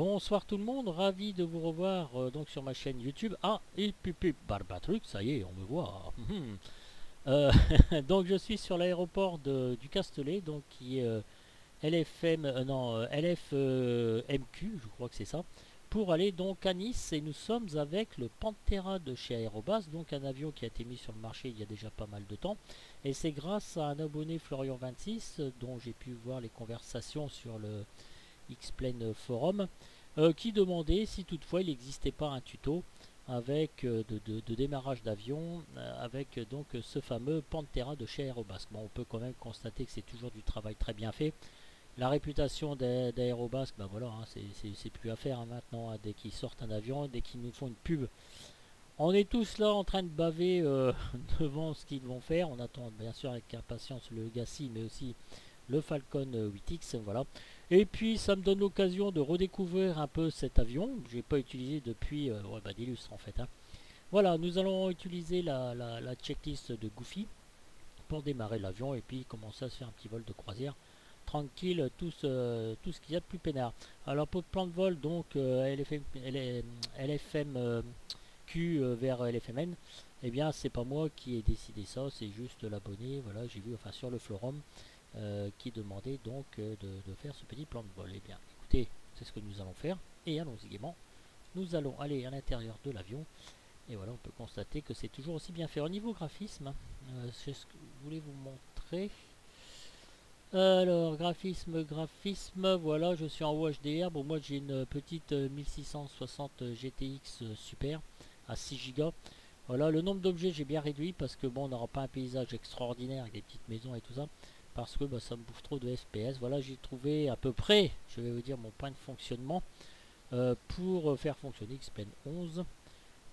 Bonsoir tout le monde, ravi de vous revoir donc sur ma chaîne YouTube. Ah, et pupu Barbatruc, ça y est, on me voit. Euh, donc je suis sur l'aéroport du Castellet, donc qui est LFM, non, LFMQ, je crois que c'est ça, pour aller donc à Nice. Et nous sommes avec le Pantera de chez Aérobus, donc un avion qui a été mis sur le marché il y a déjà pas mal de temps. Et c'est grâce à un abonné Florian26, dont j'ai pu voir les conversations sur le X-Plane Forum, qui demandait si toutefois il n'existait pas un tuto avec de démarrage d'avion avec donc ce fameux Pantera de chez Aérobasque. Bon, on peut quand même constater que c'est toujours du travail très bien fait. La réputation d'Aérobasque, ben voilà, hein, c'est plus à faire hein, maintenant, hein, dès qu'ils sortent un avion, dès qu'ils nous font une pub. On est tous là en train de baver devant ce qu'ils vont faire. On attend bien sûr avec impatience le Gassi, mais aussi le Falcon 8X, voilà. Et puis ça me donne l'occasion de redécouvrir un peu cet avion que j'ai pas utilisé depuis des lustres en fait. Hein. Voilà, nous allons utiliser la checklist de Goofy pour démarrer l'avion et puis commencer à se faire un petit vol de croisière tranquille, tout ce qu'il y a de plus peinard. Alors pour le plan de vol, donc LFM Q vers LFMN, eh bien c'est pas moi qui ai décidé ça, c'est juste l'abonné, voilà, j'ai vu enfin sur le forum qui demandait donc de faire ce petit plan de vol. Eh bien écoutez, c'est ce que nous allons faire et allons-y gaiement. Nous allons aller à l'intérieur de l'avion et voilà, on peut constater que c'est toujours aussi bien fait. Au niveau graphisme, c'est ce que je voulais vous montrer. Alors, graphisme, voilà, je suis en HDR. Bon, moi j'ai une petite 1660 GTX Super à 6 Go. Voilà, le nombre d'objets j'ai bien réduit parce que bon, on n'aura pas un paysage extraordinaire avec des petites maisons et tout ça. Parce que bah, ça me bouffe trop de FPS. Voilà, j'ai trouvé à peu près, je vais vous dire, mon point de fonctionnement pour faire fonctionner X-Plane 11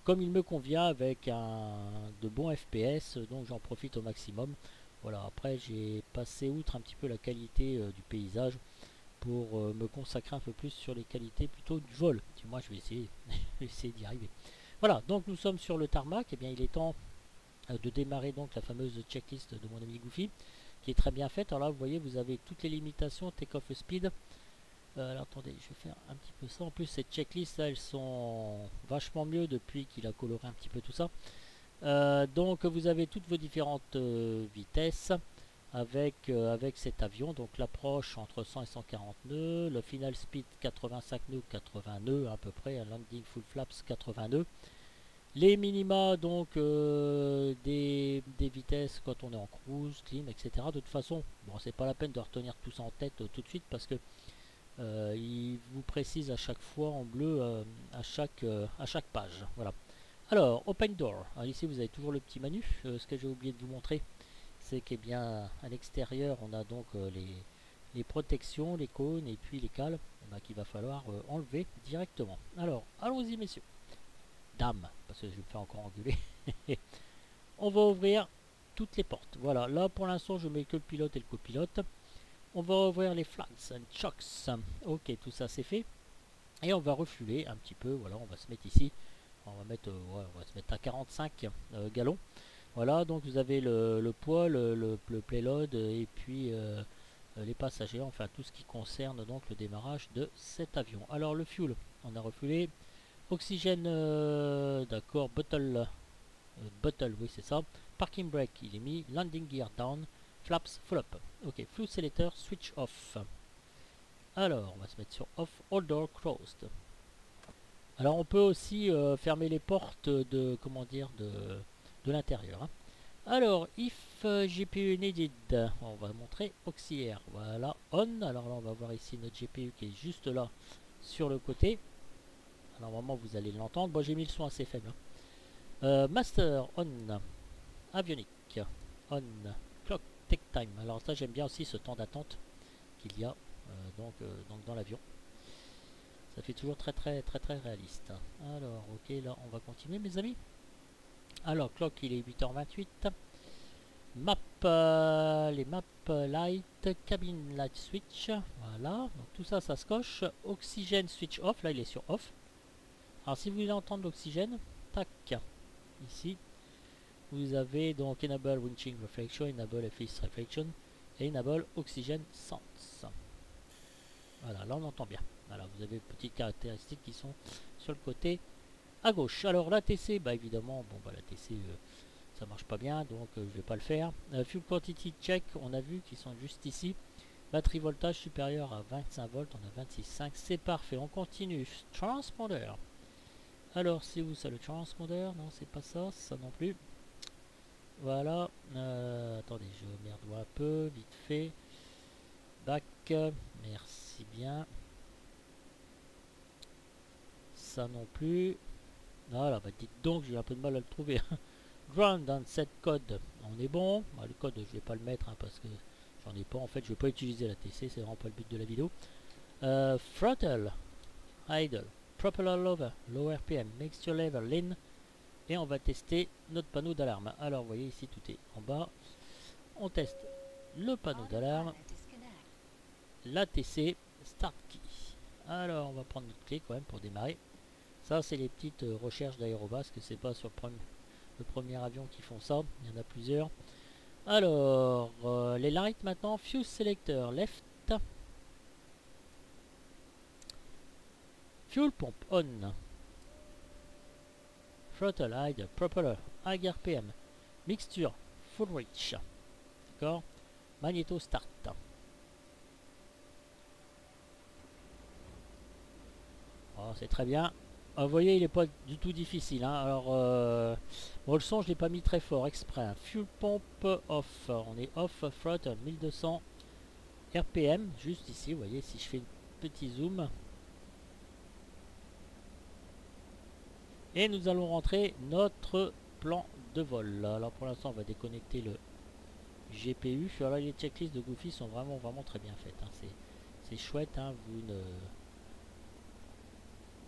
comme il me convient avec de bons FPS, donc j'en profite au maximum. Voilà, après j'ai passé outre un petit peu la qualité du paysage pour me consacrer un peu plus sur les qualités plutôt du vol. Du moins je vais essayer, d'y arriver. Voilà, donc nous sommes sur le tarmac, et bien il est temps de démarrer donc la fameuse checklist de mon ami Goofy, qui est très bien faite. Alors là vous voyez, vous avez toutes les limitations, take-off speed. Alors attendez, je vais faire un petit peu ça. En plus ces checklists là, elles sont vachement mieux depuis qu'il a coloré un petit peu tout ça. Donc vous avez toutes vos différentes vitesses avec cet avion. Donc l'approche entre 100 et 140 nœuds, le final speed 85 nœuds, 80 nœuds à peu près, un landing full flaps 80 nœuds. Les minima donc des vitesses quand on est en cruise, clean, etc. De toute façon, bon c'est pas la peine de retenir tout ça en tête tout de suite parce que il vous précise à chaque fois en bleu à chaque page. Voilà. Alors, Open Door. Alors ici, vous avez toujours le petit menu. Ce que j'ai oublié de vous montrer, c'est qu'à bien à l'extérieur, on a donc les protections, les cônes et puis les cales qu'il va falloir enlever directement. Alors, allons-y, messieurs. Dames, parce que je vais me faire encore engueuler. On va ouvrir toutes les portes. Voilà, là pour l'instant, je mets que le pilote et le copilote. On va ouvrir les flags and chocks. Ok, tout ça c'est fait. Et on va refluer un petit peu. Voilà, on va se mettre ici. On va mettre, on va se mettre à 45 gallons. Voilà, donc vous avez le poids, le payload et puis les passagers, enfin tout ce qui concerne donc le démarrage de cet avion. Alors le fuel, on a refulé. Oxygène, d'accord, bottle, oui c'est ça. Parking brake, il est mis. Landing gear down. Flaps full up. Ok, fuel selector, switch off. Alors, on va se mettre sur off, all door closed. Alors on peut aussi fermer les portes comment dire, de l'intérieur. Hein. Alors, if GPU needed, on va montrer auxiliaire. Voilà, on. Alors là, on va voir ici notre GPU qui est juste là, sur le côté. Alors, normalement, vous allez l'entendre. Bon, j'ai mis le son assez faible. Hein. Master, on. Avionique, on. Clock, take time. Alors ça, j'aime bien aussi ce temps d'attente qu'il y a donc dans l'avion. Ça fait toujours très réaliste. Alors, ok, là, on va continuer, mes amis. Alors, clock, il est 8h28. Map, les maps light, cabin light switch. Voilà, donc tout ça, ça se coche. Oxygène switch off, là, il est sur off. Alors, si vous voulez entendre l'oxygène, tac, ici, vous avez donc enable winching reflection, enable face reflection et enable oxygène sense. Voilà, là, on entend bien. Voilà, vous avez petites caractéristiques qui sont sur le côté à gauche. Alors la TC, bah évidemment, bon bah la TC ça marche pas bien, donc je vais pas le faire. Fuel quantity check, on a vu qu'ils sont juste ici. Batterie voltage supérieur à 25 volts, on a 26,5, c'est parfait, on continue. Transponder. Alors c'est où ça le transponder? Non, c'est pas ça, ça non plus. Voilà, attendez, je merdois un peu, vite fait. Back, merci bien. Ça non plus. Voilà, bah dites donc, j'ai un peu de mal à le trouver. Ground dans cette code, on est bon. Bah, le code, je vais pas le mettre hein, parce que j'en ai pas. En fait, je vais pas utiliser la TC, c'est vraiment pas le but de la vidéo. Throttle, idle, propeller lower, low RPM, mixture level, lean. Et on va tester notre panneau d'alarme. Alors, vous voyez ici, tout est en bas. On teste le panneau d'alarme, l'ATC, Start Key. Alors, on va prendre notre clé quand même pour démarrer. Ça, c'est les petites recherches d'Aérobasque. C'est pas sur le premier avion qui font ça. Il y en a plusieurs. Alors, les lights maintenant. Fuse selector, left. Fuel pump, on. Throttle, idle, propeller, high RPM. Mixture, full reach. D'accord. Magnéto, start. Oh, c'est très bien. Vous voyez, il n'est pas du tout difficile. Hein. Alors, bon, le son, je ne l'ai pas mis très fort exprès. Hein. Fuel pump off. On est off throttle 1200 RPM. Juste ici, vous voyez, si je fais un petit zoom. Et nous allons rentrer notre plan de vol. Alors, pour l'instant, on va déconnecter le GPU. Alors, les checklists de Goofy sont vraiment très bien faites. Hein. C'est chouette. Hein.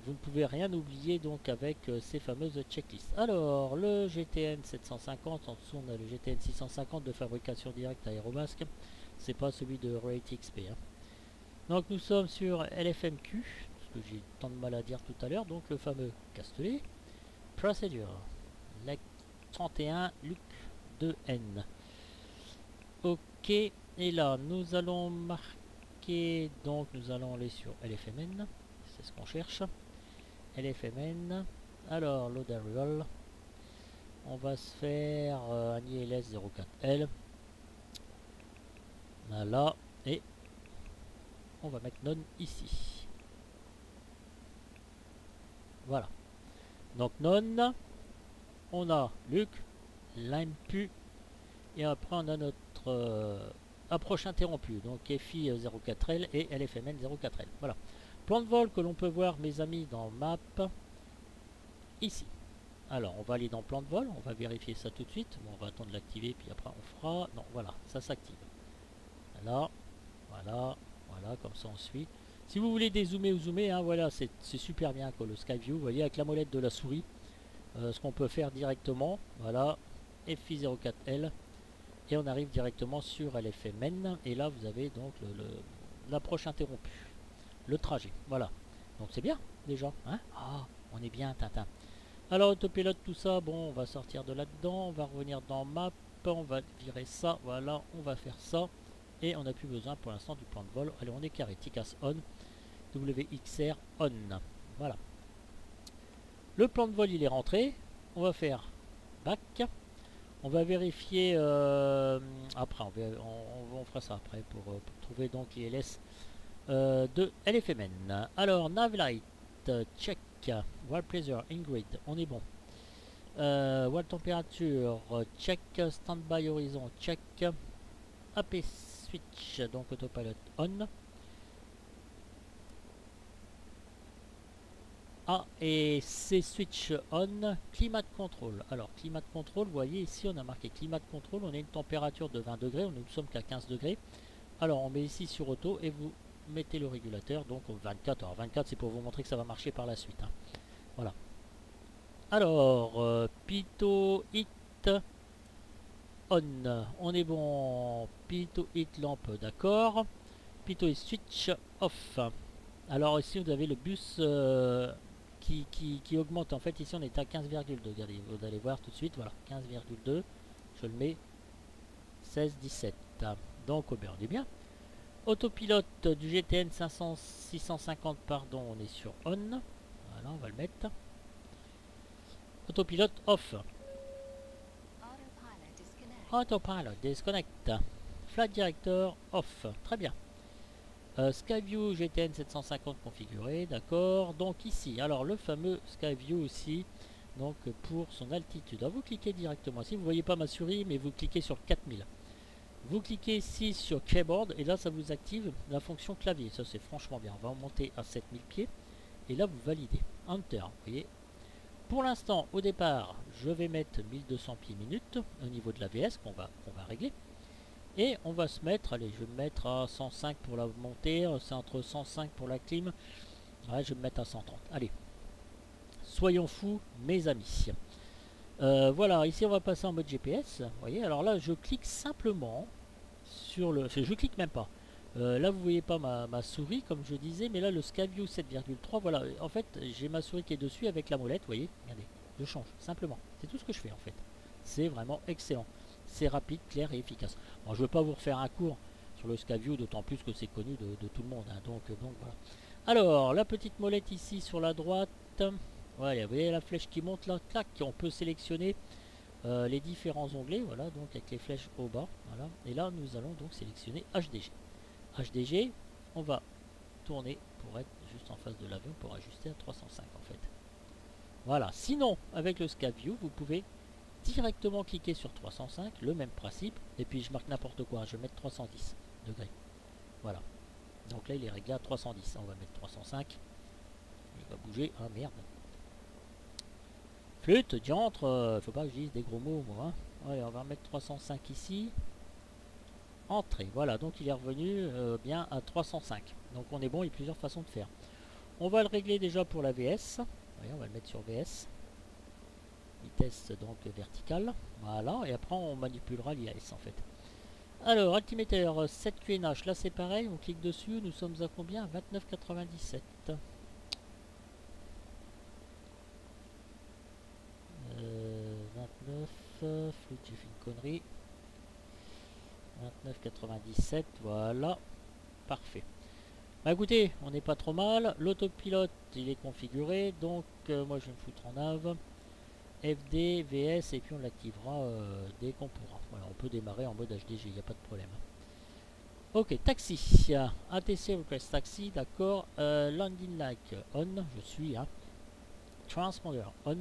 Vous ne pouvez rien oublier donc avec ces fameuses checklists. Alors, le GTN 750, en dessous on a le GTN 650 de fabrication directe à Aérobasque. C'est pas celui de Rate XP. Hein. Donc nous sommes sur LFMQ, ce que j'ai tant de mal à dire tout à l'heure, donc le fameux Castellet. Procedure, LEC 31, Luc 2N. Ok, et là nous allons marquer, donc nous allons aller sur LFMN, c'est ce qu'on cherche. LFMN, alors load and roll, on va se faire un ILS 04L, voilà, et on va mettre non ici, voilà, donc non, on a Luc, l'IMPU, et après on a notre approche interrompue, donc FI 04L et LFMN 04L, voilà. Plan de vol que l'on peut voir, mes amis, dans Map, ici. Alors, on va aller dans plan de vol, on va vérifier ça tout de suite. Bon, on va attendre de l'activer, puis après on fera... Non, voilà, ça s'active. Voilà, voilà, comme ça on suit. Si vous voulez dézoomer ou zoomer, hein, voilà, c'est super bien que le Skyview. Vous voyez, avec la molette de la souris, ce qu'on peut faire directement. Voilà, FI04L. Et on arrive directement sur LFMN. Et là, vous avez donc l'approche interrompue. Le trajet, voilà. Donc c'est bien, déjà. Hein, ah, on est bien, Tintin. Alors, autopilote, tout ça, bon, on va sortir de là-dedans. On va revenir dans Map. On va virer ça, voilà. On va faire ça. Et on n'a plus besoin pour l'instant du plan de vol. Allez, on est carré. TICAS on. WXR on. Voilà. Le plan de vol, il est rentré. On va faire back. On va vérifier après. On fera ça après pour trouver donc les LS de LFMN. Alors, Navlight, check. Wall pressure, Ingrid, on est bon. Wall température, check. Standby horizon, check. AP switch, donc autopilot on. A et C switch on. Climate control. Alors, climate control, vous voyez ici, on a marqué climate control. On a une température de 20 degrés. Nous ne sommes qu'à 15 degrés. Alors, on met ici sur auto et vous mettez le régulateur donc au 24. Alors 24, c'est pour vous montrer que ça va marcher par la suite. Hein. Voilà. Alors, Pito Hit on. On est bon. Pito Hit lampe, d'accord. Pito Hit switch off. Alors ici, vous avez le bus qui augmente. En fait, ici, on est à 15,2. Regardez, vous allez voir tout de suite. Voilà, 15,2. Je le mets 16, 17. Donc, on est bien. Autopilote du GTN 500 650, pardon, on est sur on. Voilà, on va le mettre. Autopilote off. Autopilot disconnect. Flight director off. Très bien. Skyview GTN 750 configuré, d'accord. Donc ici, alors le fameux Skyview aussi, donc pour son altitude. Alors, vous cliquez directement. Si vous ne voyez pas ma souris, mais vous cliquez sur 4000. Vous cliquez ici sur Keyboard et là ça vous active la fonction clavier. Ça c'est franchement bien. On va monter à 7000 pieds et là vous validez. Enter, vous voyez. Pour l'instant, au départ, je vais mettre 1200 pieds minutes au niveau de la VS qu'on va régler. Et on va se mettre, allez, je vais me mettre à 105 pour la montée, c'est entre 105 pour la clim. Ouais, je vais me mettre à 130. Allez, soyons fous, mes amis. Voilà, ici on va passer en mode GPS. Vous voyez, alors là, je clique simplement sur le... Je clique même pas. Là, vous voyez pas ma souris, comme je disais, mais là, le Skyview 7,3, voilà. En fait, j'ai ma souris qui est dessus avec la molette, vous voyez. Regardez, je change, simplement. C'est tout ce que je fais, en fait. C'est vraiment excellent. C'est rapide, clair et efficace. Bon, je ne veux pas vous refaire un cours sur le Skyview, d'autant plus que c'est connu de tout le monde. Hein. Donc voilà. Alors, la petite molette ici sur la droite. Voilà, vous voyez la flèche qui monte là, clac, on peut sélectionner les différents onglets, voilà, donc avec les flèches au bas, voilà. Et là, nous allons donc sélectionner HDG. HDG, on va tourner pour être juste en face de l'avion pour ajuster à 305 en fait. Voilà, sinon, avec le Skyview, vous pouvez directement cliquer sur 305, le même principe, et puis je marque n'importe quoi, je vais mettre 310 degrés. Voilà. Donc là, il est réglé à 310. On va mettre 305. Il va bouger. Ah merde. Flûte, diantre, faut pas que je dise des gros mots, moi. Hein. Allez, on va remettre 305 ici. Entrée. Voilà, donc il est revenu bien à 305. Donc on est bon, il y a plusieurs façons de faire. On va le régler déjà pour la VS. Voyez, on va le mettre sur VS. Vitesse donc verticale. Voilà, et après on manipulera l'IAS en fait. Alors, altiméter 7 QNH, là c'est pareil, on clique dessus, nous sommes à combien? 29,97. 29, flûte, j'ai fait une connerie. 29,97, voilà, parfait. Bah écoutez, on n'est pas trop mal, l'autopilote il est configuré, donc moi je vais me foutre en nav. FD, VS, et puis on l'activera dès qu'on pourra. Voilà, on peut démarrer en mode HDG, il n'y a pas de problème. Ok, taxi. ATC request taxi, d'accord. Landing like on, je suis. Hein. Transponder on.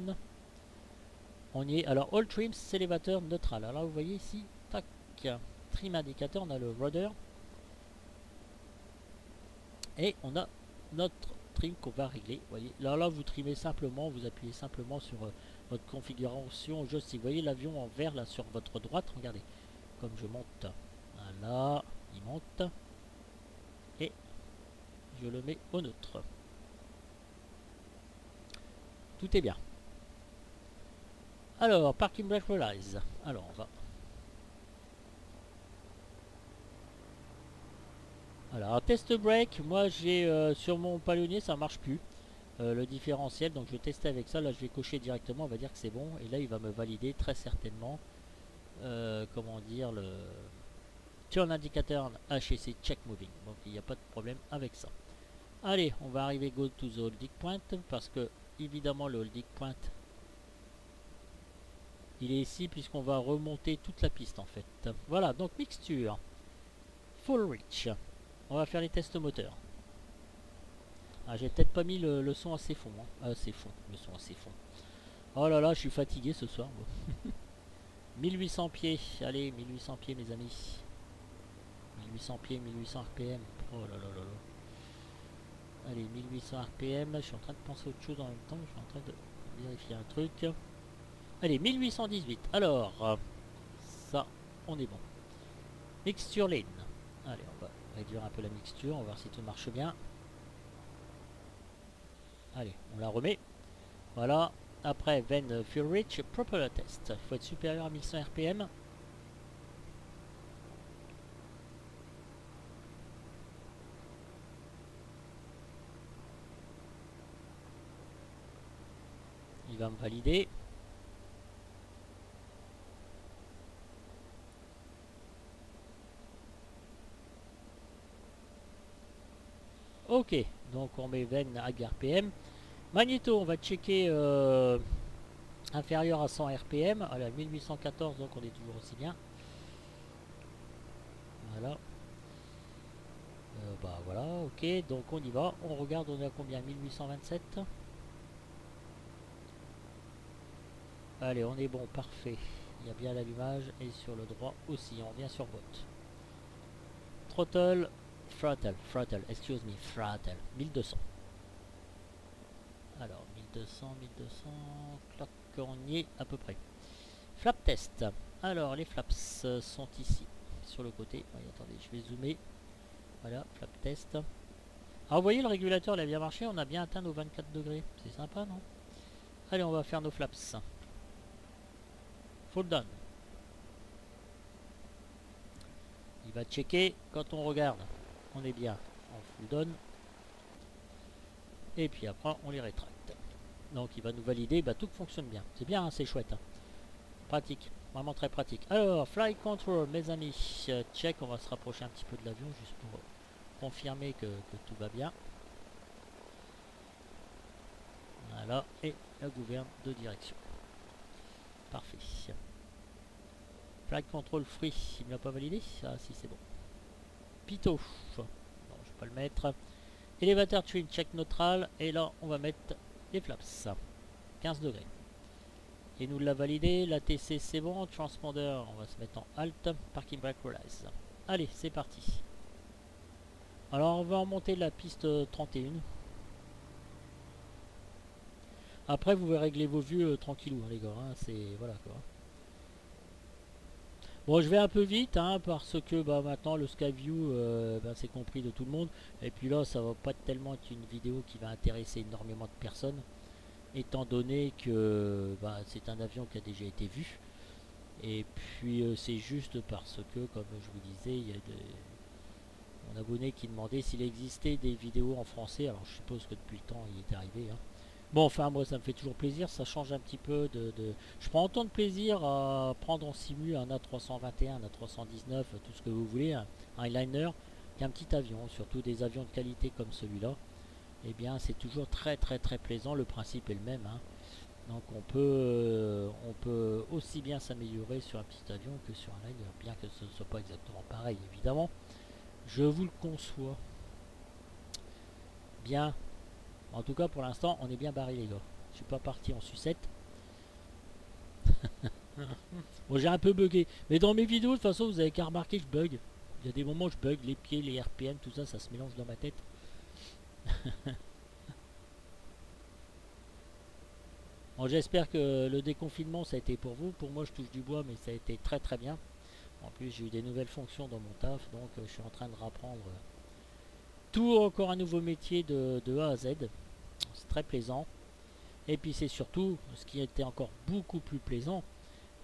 On y est. Alors, all trims, élévateur neutral. Alors là, vous voyez ici, tac. Trim indicateur, on a le rudder. Et on a notre trim qu'on va régler. Vous voyez, là, vous trimez simplement, vous appuyez simplement sur votre configuration. Vous voyez l'avion en vert là sur votre droite. Regardez, comme je monte. Voilà, il monte. Et je le mets au neutre. Tout est bien. Alors, parking brake release. Alors, on va. Alors, test brake. Moi, j'ai sur mon palonnier, ça marche plus. Le différentiel. Donc, je vais tester avec ça. Là, je vais cocher directement. On va dire que c'est bon. Et là, il va me valider très certainement. Comment dire le turn indicator HEC check moving. Donc, il n'y a pas de problème avec ça. Allez, on va arriver go to the holding point parce que évidemment le holding point il est ici puisqu'on va remonter toute la piste en fait. Voilà, donc mixture full reach. On va faire les tests moteurs. Ah, j'ai peut-être pas mis le son assez fond. Hein. Assez fond, le son assez fond. Oh là là, je suis fatigué ce soir. 1800 pieds, allez, 1800 pieds mes amis. 1800 pieds, 1800 RPM. Oh là là là là. Allez, 1800 RPM, je suis en train de penser à autre chose en même temps, je suis en train de vérifier un truc. Allez, 1818, alors, ça, on est bon. Mixture lane. Allez, on va réduire un peu la mixture, on va voir si tout marche bien. Allez, on la remet. Voilà, après, then fuel reach, propeller test. Il faut être supérieur à 1100 RPM. Il va me valider. Ok, donc on met veine à RPM. Magnéto, on va checker inférieur à 100 RPM. À la 1814, donc on est toujours aussi bien. Voilà. Bah voilà, ok, donc on y va. On regarde, on est à combien? 1827. Allez, on est bon, parfait. Il y a bien l'allumage et sur le droit aussi. On revient sur bot. Throttle, throttle, excuse me, throttle, 1200. Alors, 1200, clock, on y est à peu près. Flap test. Alors, les flaps sont ici, sur le côté. Oui, attendez, je vais zoomer. Voilà, flap test. Alors, vous voyez, le régulateur, il a bien marché. On a bien atteint nos 24 degrés. C'est sympa, non? Allez, on va faire nos flaps. Full down. Il va checker quand on regarde. On est bien en full down. Et puis après, on les rétracte. Donc, il va nous valider. Bah, tout fonctionne bien. C'est bien, hein, c'est chouette. Hein. Pratique. Vraiment très pratique. Alors, flight control, mes amis. Check. On va se rapprocher un petit peu de l'avion juste pour confirmer que tout va bien. Voilà. Et la gouverne de direction. Parfait. Flight control free. Il ne l'a pas validé? Ah, si, c'est bon. Pito. Non, je vais pas le mettre. Elevator trim, check neutral. Et là, on va mettre les flaps. 15 degrés. Et nous l'a validé. La TC, c'est bon. Transponder, on va se mettre en alt. Parking brake release. Allez, c'est parti. Alors, on va remonter la piste 31. Après, vous pouvez régler vos vues tranquillou, hein, les gars. Hein, c'est... Voilà, quoi. Bon, je vais un peu vite, hein, parce que bah, maintenant le Skyview, bah, c'est compris de tout le monde. Et puis là, ça va pas tellement être une vidéo qui va intéresser énormément de personnes, étant donné que bah, c'est un avion qui a déjà été vu. Et puis c'est juste parce que, comme je vous disais, il y a mon abonné qui demandait s'il existait des vidéos en français. Alors je suppose que depuis le temps, il est arrivé. Hein. Bon, enfin, moi, ça me fait toujours plaisir. Ça change un petit peu de... Je prends autant de plaisir à prendre en simu un A321, un A319, tout ce que vous voulez, un liner, qu'un petit avion. Surtout des avions de qualité comme celui-là. Eh bien, c'est toujours très, très, très plaisant. Le principe est le même. Hein. Donc, on peut aussi bien s'améliorer sur un petit avion que sur un liner. Bien que ce ne soit pas exactement pareil, évidemment. Je vous le conçois. Bien. En tout cas, pour l'instant, on est bien barré, les gars. Je suis pas parti en sucette. Bon, j'ai un peu bugué. Mais dans mes vidéos, de toute façon, vous avez qu'à remarquer, je bug. Il y a des moments où je bug. Les pieds, les RPM, tout ça, ça se mélange dans ma tête. Bon, j'espère que le déconfinement, ça a été pour vous. Pour moi, je touche du bois, mais ça a été très très bien. En plus, j'ai eu des nouvelles fonctions dans mon taf. Donc, je suis en train de rapprendre tout encore un nouveau métier de A à Z. C'est très plaisant. Et puis c'est surtout, ce qui était encore beaucoup plus plaisant,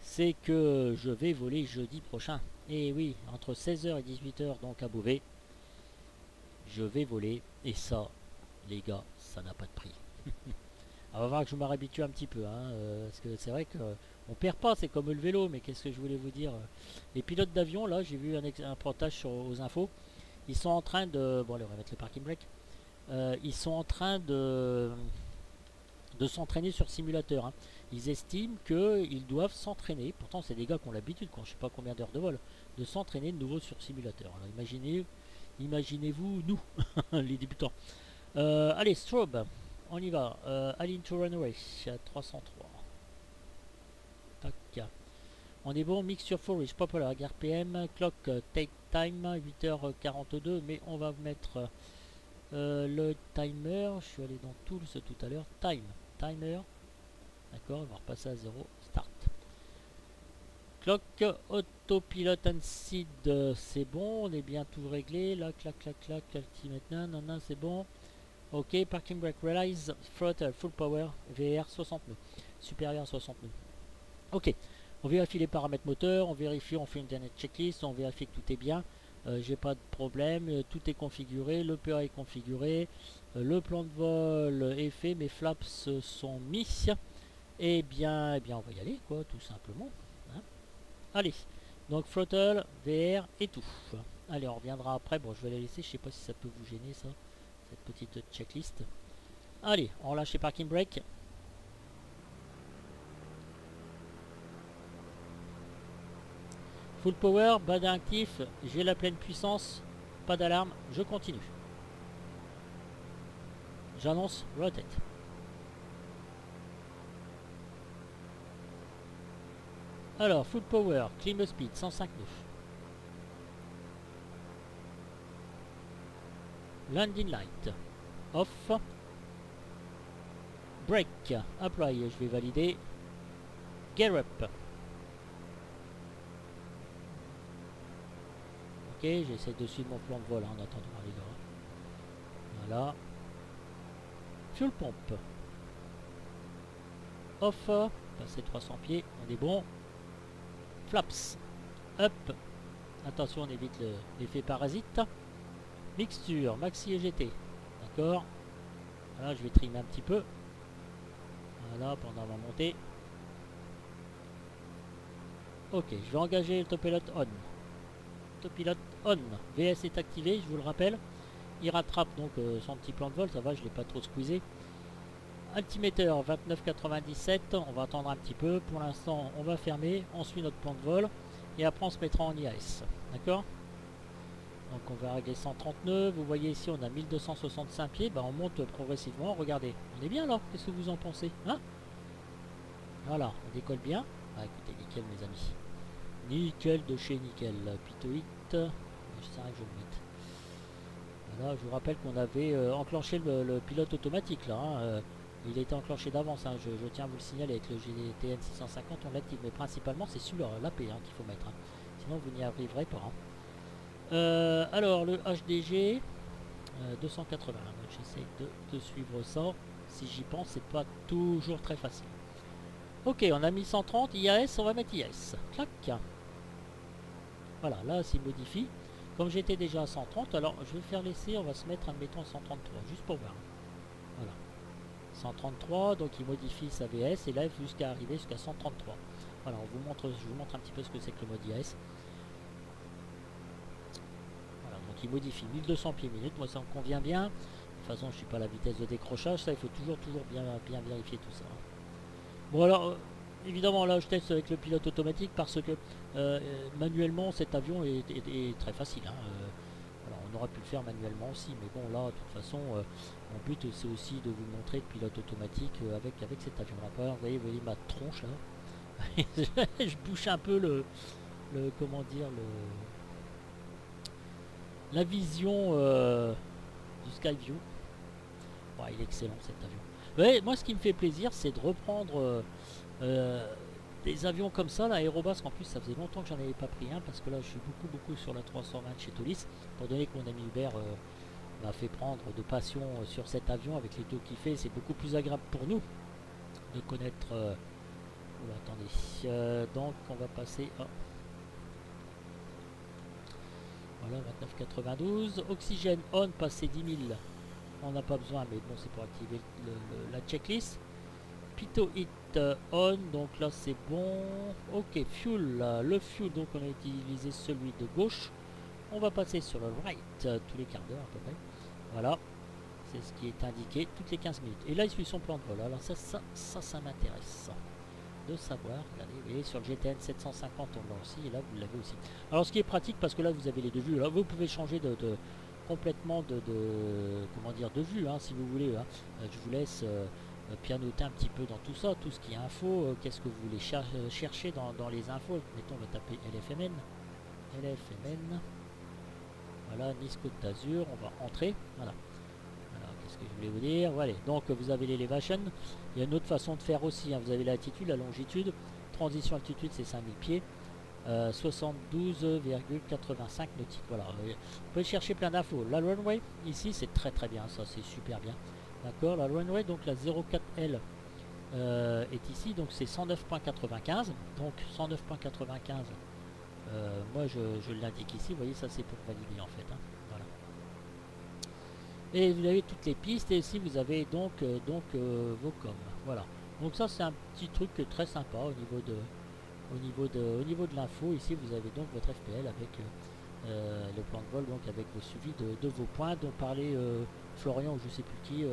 c'est que je vais voler jeudi prochain. Et oui, entre 16h et 18h donc à Beauvais, je vais voler. Et ça, les gars, ça n'a pas de prix. On va voir que je me réhabitue un petit peu. Hein, parce que c'est vrai qu'on perd pas, c'est comme le vélo. Mais qu'est-ce que je voulais vous dire? Les pilotes d'avion, là, j'ai vu un reportage aux infos. Ils sont en train de... Bon allez, on va mettre le parking brake. Ils sont en train de s'entraîner sur simulateur. Hein. Ils estiment qu'ils doivent s'entraîner, pourtant c'est des gars qui ont l'habitude, quand je sais pas combien d'heures de vol, de s'entraîner de nouveau sur simulateur. Alors imaginez-vous nous, les débutants. Allez, strobe, on y va. Align to runway, 303. Tac. On est bon, mixture for reach, popular, RPM, clock, take time, 8h42, mais on va mettre le timer. Je suis allé dans Tools tout à l'heure, timer, d'accord, on va repasser à 0, start. Clock, autopilot and seed, c'est bon, on est bien tout réglé, là, clac, clac, clac, maintenant, non, c'est bon. Ok, parking brake release, throttle, full power, VR 60 nœuds, supérieur à 60 nœuds. Ok, on vérifie les paramètres moteurs, on vérifie, on fait une dernière checklist, on vérifie que tout est bien. J'ai pas de problème, tout est configuré, le PA est configuré, le plan de vol est fait, mes flaps sont mis. Et bien, on va y aller, quoi, tout simplement. Hein. Allez, donc throttle, VR et tout. Allez, on reviendra après. Bon, je vais la laisser, je sais pas si ça peut vous gêner, ça. cette petite checklist. Allez, on relâche les parking brake. Full power, bas actif, j'ai la pleine puissance, pas d'alarme, je continue. J'annonce rotate. Alors, full power, climb speed, 105 nœuds. Landing light, off. Brake, apply, je vais valider. Gear up. Ok, j'essaie de suivre mon plan de vol en attendant les gars. Voilà. Fuel pompe. Off. Passer 300 pieds, on est bon. Flaps. Up. Attention, on évite l'effet parasite. Mixture, maxi et GT. D'accord. Voilà, je vais trimer un petit peu. Voilà, pendant ma montée. Ok, je vais engager l'autopilote on. Autopilote on. VS est activé, je vous le rappelle. Il rattrape donc son petit plan de vol, ça va, je ne l'ai pas trop squeezé. Altiméteur 29,97, on va attendre un petit peu. Pour l'instant, on va fermer, on suit notre plan de vol. Et après, on se mettra en IAS. D'accord? Donc, on va régler 130 nœuds. Vous voyez ici, on a 1265 pieds. Ben, on monte progressivement. Regardez, on est bien là. Qu'est-ce que vous en pensez? Hein? Voilà, on décolle bien. Ah, écoutez, nickel, mes amis. Nickel de chez nickel. Pitoït. Je sais que je le mette. Voilà, je vous rappelle qu'on avait enclenché le pilote automatique là. Hein, il était enclenché d'avance. Hein, je tiens à vous le signaler avec le GTN 650, on l'active. Mais principalement, c'est sur l'AP hein, qu'il faut mettre. Hein. Sinon, vous n'y arriverez pas. Hein. Alors, le HDG 280. J'essaie de suivre ça. Si j'y pense, c'est pas toujours très facile. Ok, on a mis 130. IAS, on va mettre IAS. Clac. Voilà, là, s'il modifie. Comme j'étais déjà à 130, alors je vais faire l'essai, on va se mettre, admettons, à 133, juste pour voir. Voilà. 133, donc il modifie sa VS, et là, il faut jusqu'à arriver jusqu'à 133. Voilà, je vous montre un petit peu ce que c'est que le mode IAS. Voilà, donc il modifie 1200 pieds minutes, moi ça me convient bien. De toute façon, je ne suis pas à la vitesse de décrochage, ça, il faut toujours bien vérifier tout ça. Bon, alors... évidemment, là, je teste avec le pilote automatique parce que manuellement, cet avion est très facile. Hein. Alors, on aurait pu le faire manuellement aussi, mais bon, là, de toute façon, mon but, c'est aussi de vous montrer le pilote automatique avec cet avion-là. Vous voyez ma tronche, là. Je bouche un peu comment dire, la vision du Skyview. Ouais, il est excellent, cet avion. Ouais, moi, ce qui me fait plaisir, c'est de reprendre... des avions comme ça, l'aérobasque en plus ça faisait longtemps que j'en avais pas pris un parce que là je suis beaucoup sur la 320 chez Tolis, pour donner que mon ami Hubert m'a fait prendre de passion sur cet avion avec les taux qu'il fait, c'est beaucoup plus agréable pour nous de connaître oula, attendez, donc on va passer à voilà 29,92, oxygène on, passer 10 000 on n'a pas besoin mais bon c'est pour activer la checklist. Pito hit on, donc là c'est bon. Ok, fuel, le fuel, donc on a utilisé celui de gauche. On va passer sur le right tous les quarts d'heure à peu près. Voilà, c'est ce qui est indiqué toutes les 15 minutes. Et là il suit son plan de vol. Alors ça m'intéresse de savoir. Regardez, vous voyez sur le GTN 750 on l'a aussi et là vous l'avez aussi. Alors ce qui est pratique parce que là vous avez les deux vues. Là vous pouvez changer complètement comment dire de vue hein, si vous voulez. Hein. Je vous laisse pianoter un petit peu dans tout ça, tout ce qui est info, qu'est-ce que vous voulez chercher dans les infos. Mettons, on va taper LFMN. Voilà, Nice Côte d'Azur, on va entrer. Voilà. Alors, qu'est-ce que je voulais vous dire? Voilà, donc vous avez l'elevation. Il y a une autre façon de faire aussi. Hein. Vous avez l'altitude, la longitude. Transition altitude, c'est 5000 pieds. 72,85 nautiques. Voilà, vous pouvez chercher plein d'infos. La runway, ici, c'est très bien. Ça, c'est super bien. D'accord, la runway, donc la 04L est ici, donc c'est 109.95. Donc 109.95, moi je l'indique ici, vous voyez, ça c'est pour valider en fait. Hein, voilà. Et vous avez toutes les pistes, et ici vous avez donc, vos coms. Voilà. Donc ça c'est un petit truc très sympa au niveau de l'info. Ici vous avez donc votre FPL le plan de vol donc avec le suivi de vos points dont parlait Florian ou je sais plus qui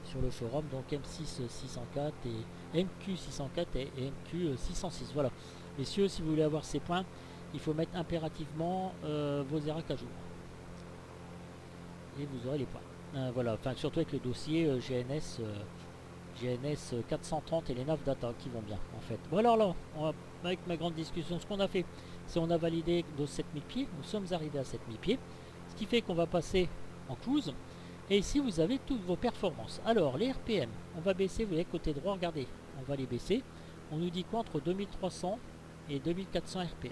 sur le forum, donc M6 604 et MQ 604 et MQ 606. Voilà, messieurs, si vous voulez avoir ces points, il faut mettre impérativement vos ERAC à jour et vous aurez les points. Voilà, enfin surtout avec le dossier GNS 430 et les nav data qui vont bien en fait. Bon alors là, avec ma grande discussion, ce qu'on a fait, c'est on a validé nos 7000 pieds, nous sommes arrivés à 7000 pieds, ce qui fait qu'on va passer en cruise, et ici vous avez toutes vos performances. Alors les RPM, on va baisser, vous voyez côté droit, regardez, on va les baisser, on nous dit quoi entre 2300 et 2400 RPM.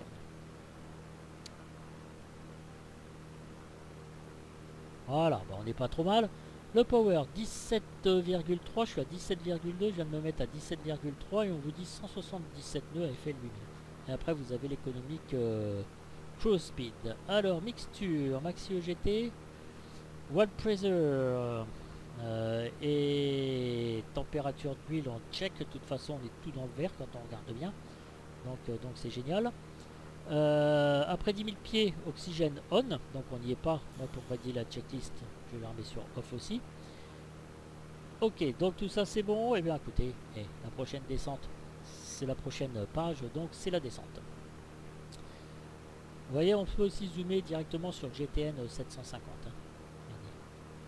Voilà, bah on n'est pas trop mal. Le power 17,3, je suis à 17,2, je viens de me mettre à 17,3 et on vous dit 177 nœuds à effet de lumière. Et après vous avez l'économique cruise speed. Alors mixture, maxi EGT, watt pressure et température d'huile on check. De toute façon on est tout dans le vert quand on regarde bien. Donc c'est génial. Après 10 000 pieds, oxygène on, donc on n'y est pas. Moi pour valider la checklist, je la remets sur off aussi. Ok, donc tout ça c'est bon. Et bien écoutez, la prochaine descente, c'est la prochaine page, donc c'est la descente. Vous voyez, on peut aussi zoomer directement sur le GTN 750. Hein.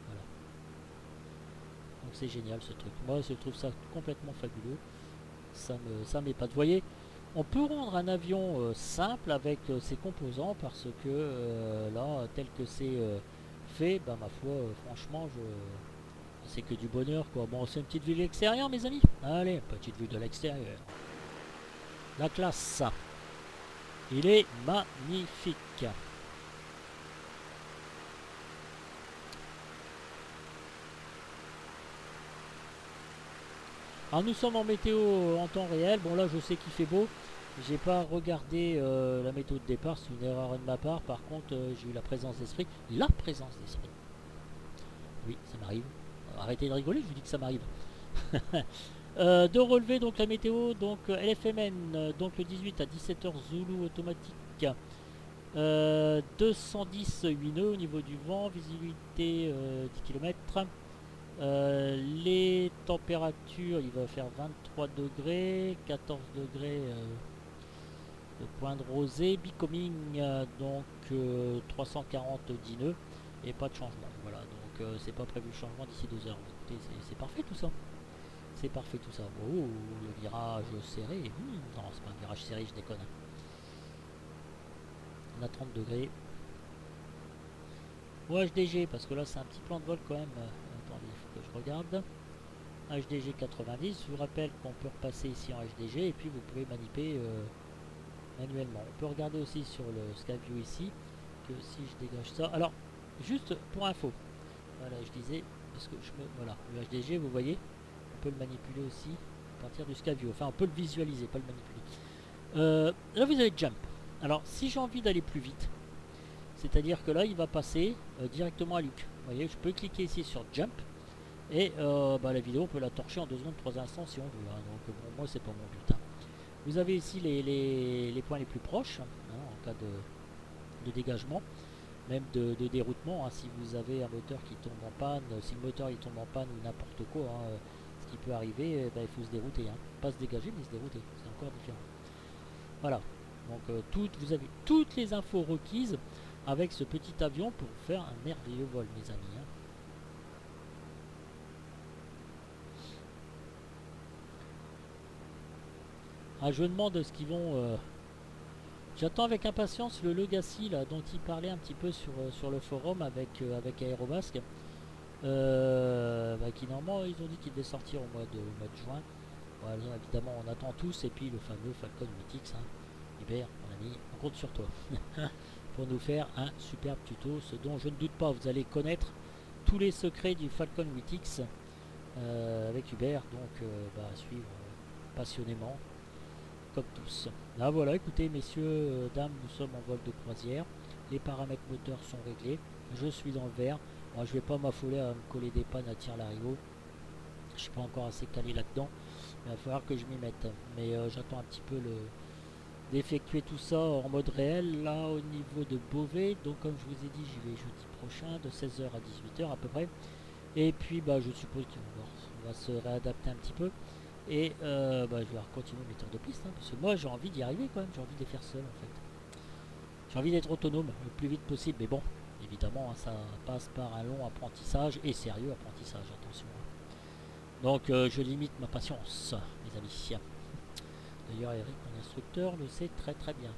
Voilà. Donc c'est génial ce truc. Moi je trouve ça complètement fabuleux. Ça m'épate. Vous voyez, on peut rendre un avion simple avec ses composants parce que là, tel que c'est fait, bah ma foi, franchement, c'est que du bonheur quoi. Bon, c'est une petite vue de l'extérieur, mes amis. Allez, petite vue de l'extérieur. La classe. Il est magnifique. Alors nous sommes en météo en temps réel. Bon là je sais qu'il fait beau. J'ai pas regardé la météo de départ, c'est une erreur de ma part. Par contre j'ai eu la présence d'esprit. La présence d'esprit. Oui, ça m'arrive. Arrêtez de rigoler, je vous dis que ça m'arrive. De relever donc la météo, donc LFMN, donc le 18 à 17h Zulu automatique. 210 8 nœuds au niveau du vent, visibilité 10 km. Les températures, il va faire 23 degrés, 14 degrés de point de rosée, becoming donc 340 10 nœuds et pas de changement. Voilà, donc c'est pas prévu de changement d'ici 2 heures. Écoutez, c'est parfait tout ça. C'est parfait tout ça. Oh, le virage serré. Non, c'est pas un virage serré, je déconne. On a 30 degrés. Ou HDG, parce que là c'est un petit plan de vol quand même. Attendez, il faut que je regarde. HDG 90, je vous rappelle qu'on peut repasser ici en HDG et puis vous pouvez manipuler manuellement. On peut regarder aussi sur le SkyView ici que si je dégage ça. Alors, juste pour info, voilà, je disais, parce que voilà, le HDG, vous voyez, on peut le manipuler aussi à partir du SkyView. Enfin, on peut le visualiser, pas le manipuler. Là, vous avez Jump. Alors, si j'ai envie d'aller plus vite, c'est-à-dire que là, il va passer directement à Luc. Vous voyez, je peux cliquer ici sur Jump. Et la vidéo, on peut la torcher en 2 secondes, 3 instants si on veut. Hein. Donc, bon, moi, c'est pas mon but. Hein. Vous avez ici les points les plus proches, hein, en cas de dégagement, même de déroutement. Hein, si vous avez un moteur qui tombe en panne, si le moteur il tombe en panne ou n'importe quoi, hein, ce qui peut arriver, il faut se dérouter. Hein. Pas se dégager, mais se dérouter. C'est encore différent. Voilà. Donc, vous avez toutes les infos requises avec ce petit avion pour faire un merveilleux vol, mes amis. Hein. Ah, je me demande ce qu'ils vont... J'attends avec impatience le Legacy là, dont il parlait un petit peu sur le forum avec Aérobasque. Qui normalement ils ont dit qu'il devait sortir au mois de juin. Voilà, évidemment on attend tous. Et puis le fameux Falcon 8X. Hein. Hubert, mon ami, on compte sur toi. Pour nous faire un superbe tuto. Ce dont je ne doute pas, vous allez connaître tous les secrets du Falcon 8X avec Hubert. Donc à suivre passionnément. Comme tous. Là voilà, écoutez messieurs, dames, nous sommes en vol de croisière. Les paramètres moteurs sont réglés. Je suis dans le vert. Moi je vais pas m'affoler à me coller des pannes à tire-larigot. Je suis pas encore assez calé là-dedans. Il va falloir que je m'y mette. Mais j'attends un petit peu d'effectuer tout ça en mode réel là au niveau de Beauvais. Donc comme je vous ai dit, j'y vais jeudi prochain de 16 h à 18 h à peu près. Et puis bah je suppose qu'on va se réadapter un petit peu. Et bah, je vais continuer mes tours de piste, hein, parce que moi j'ai envie d'y arriver quand même, j'ai envie de les faire seul en fait. J'ai envie d'être autonome le plus vite possible, mais bon, évidemment, hein, ça passe par un long apprentissage et sérieux apprentissage, attention. Donc je limite ma patience, mes amis. D'ailleurs, Eric, mon instructeur, le sait très très bien.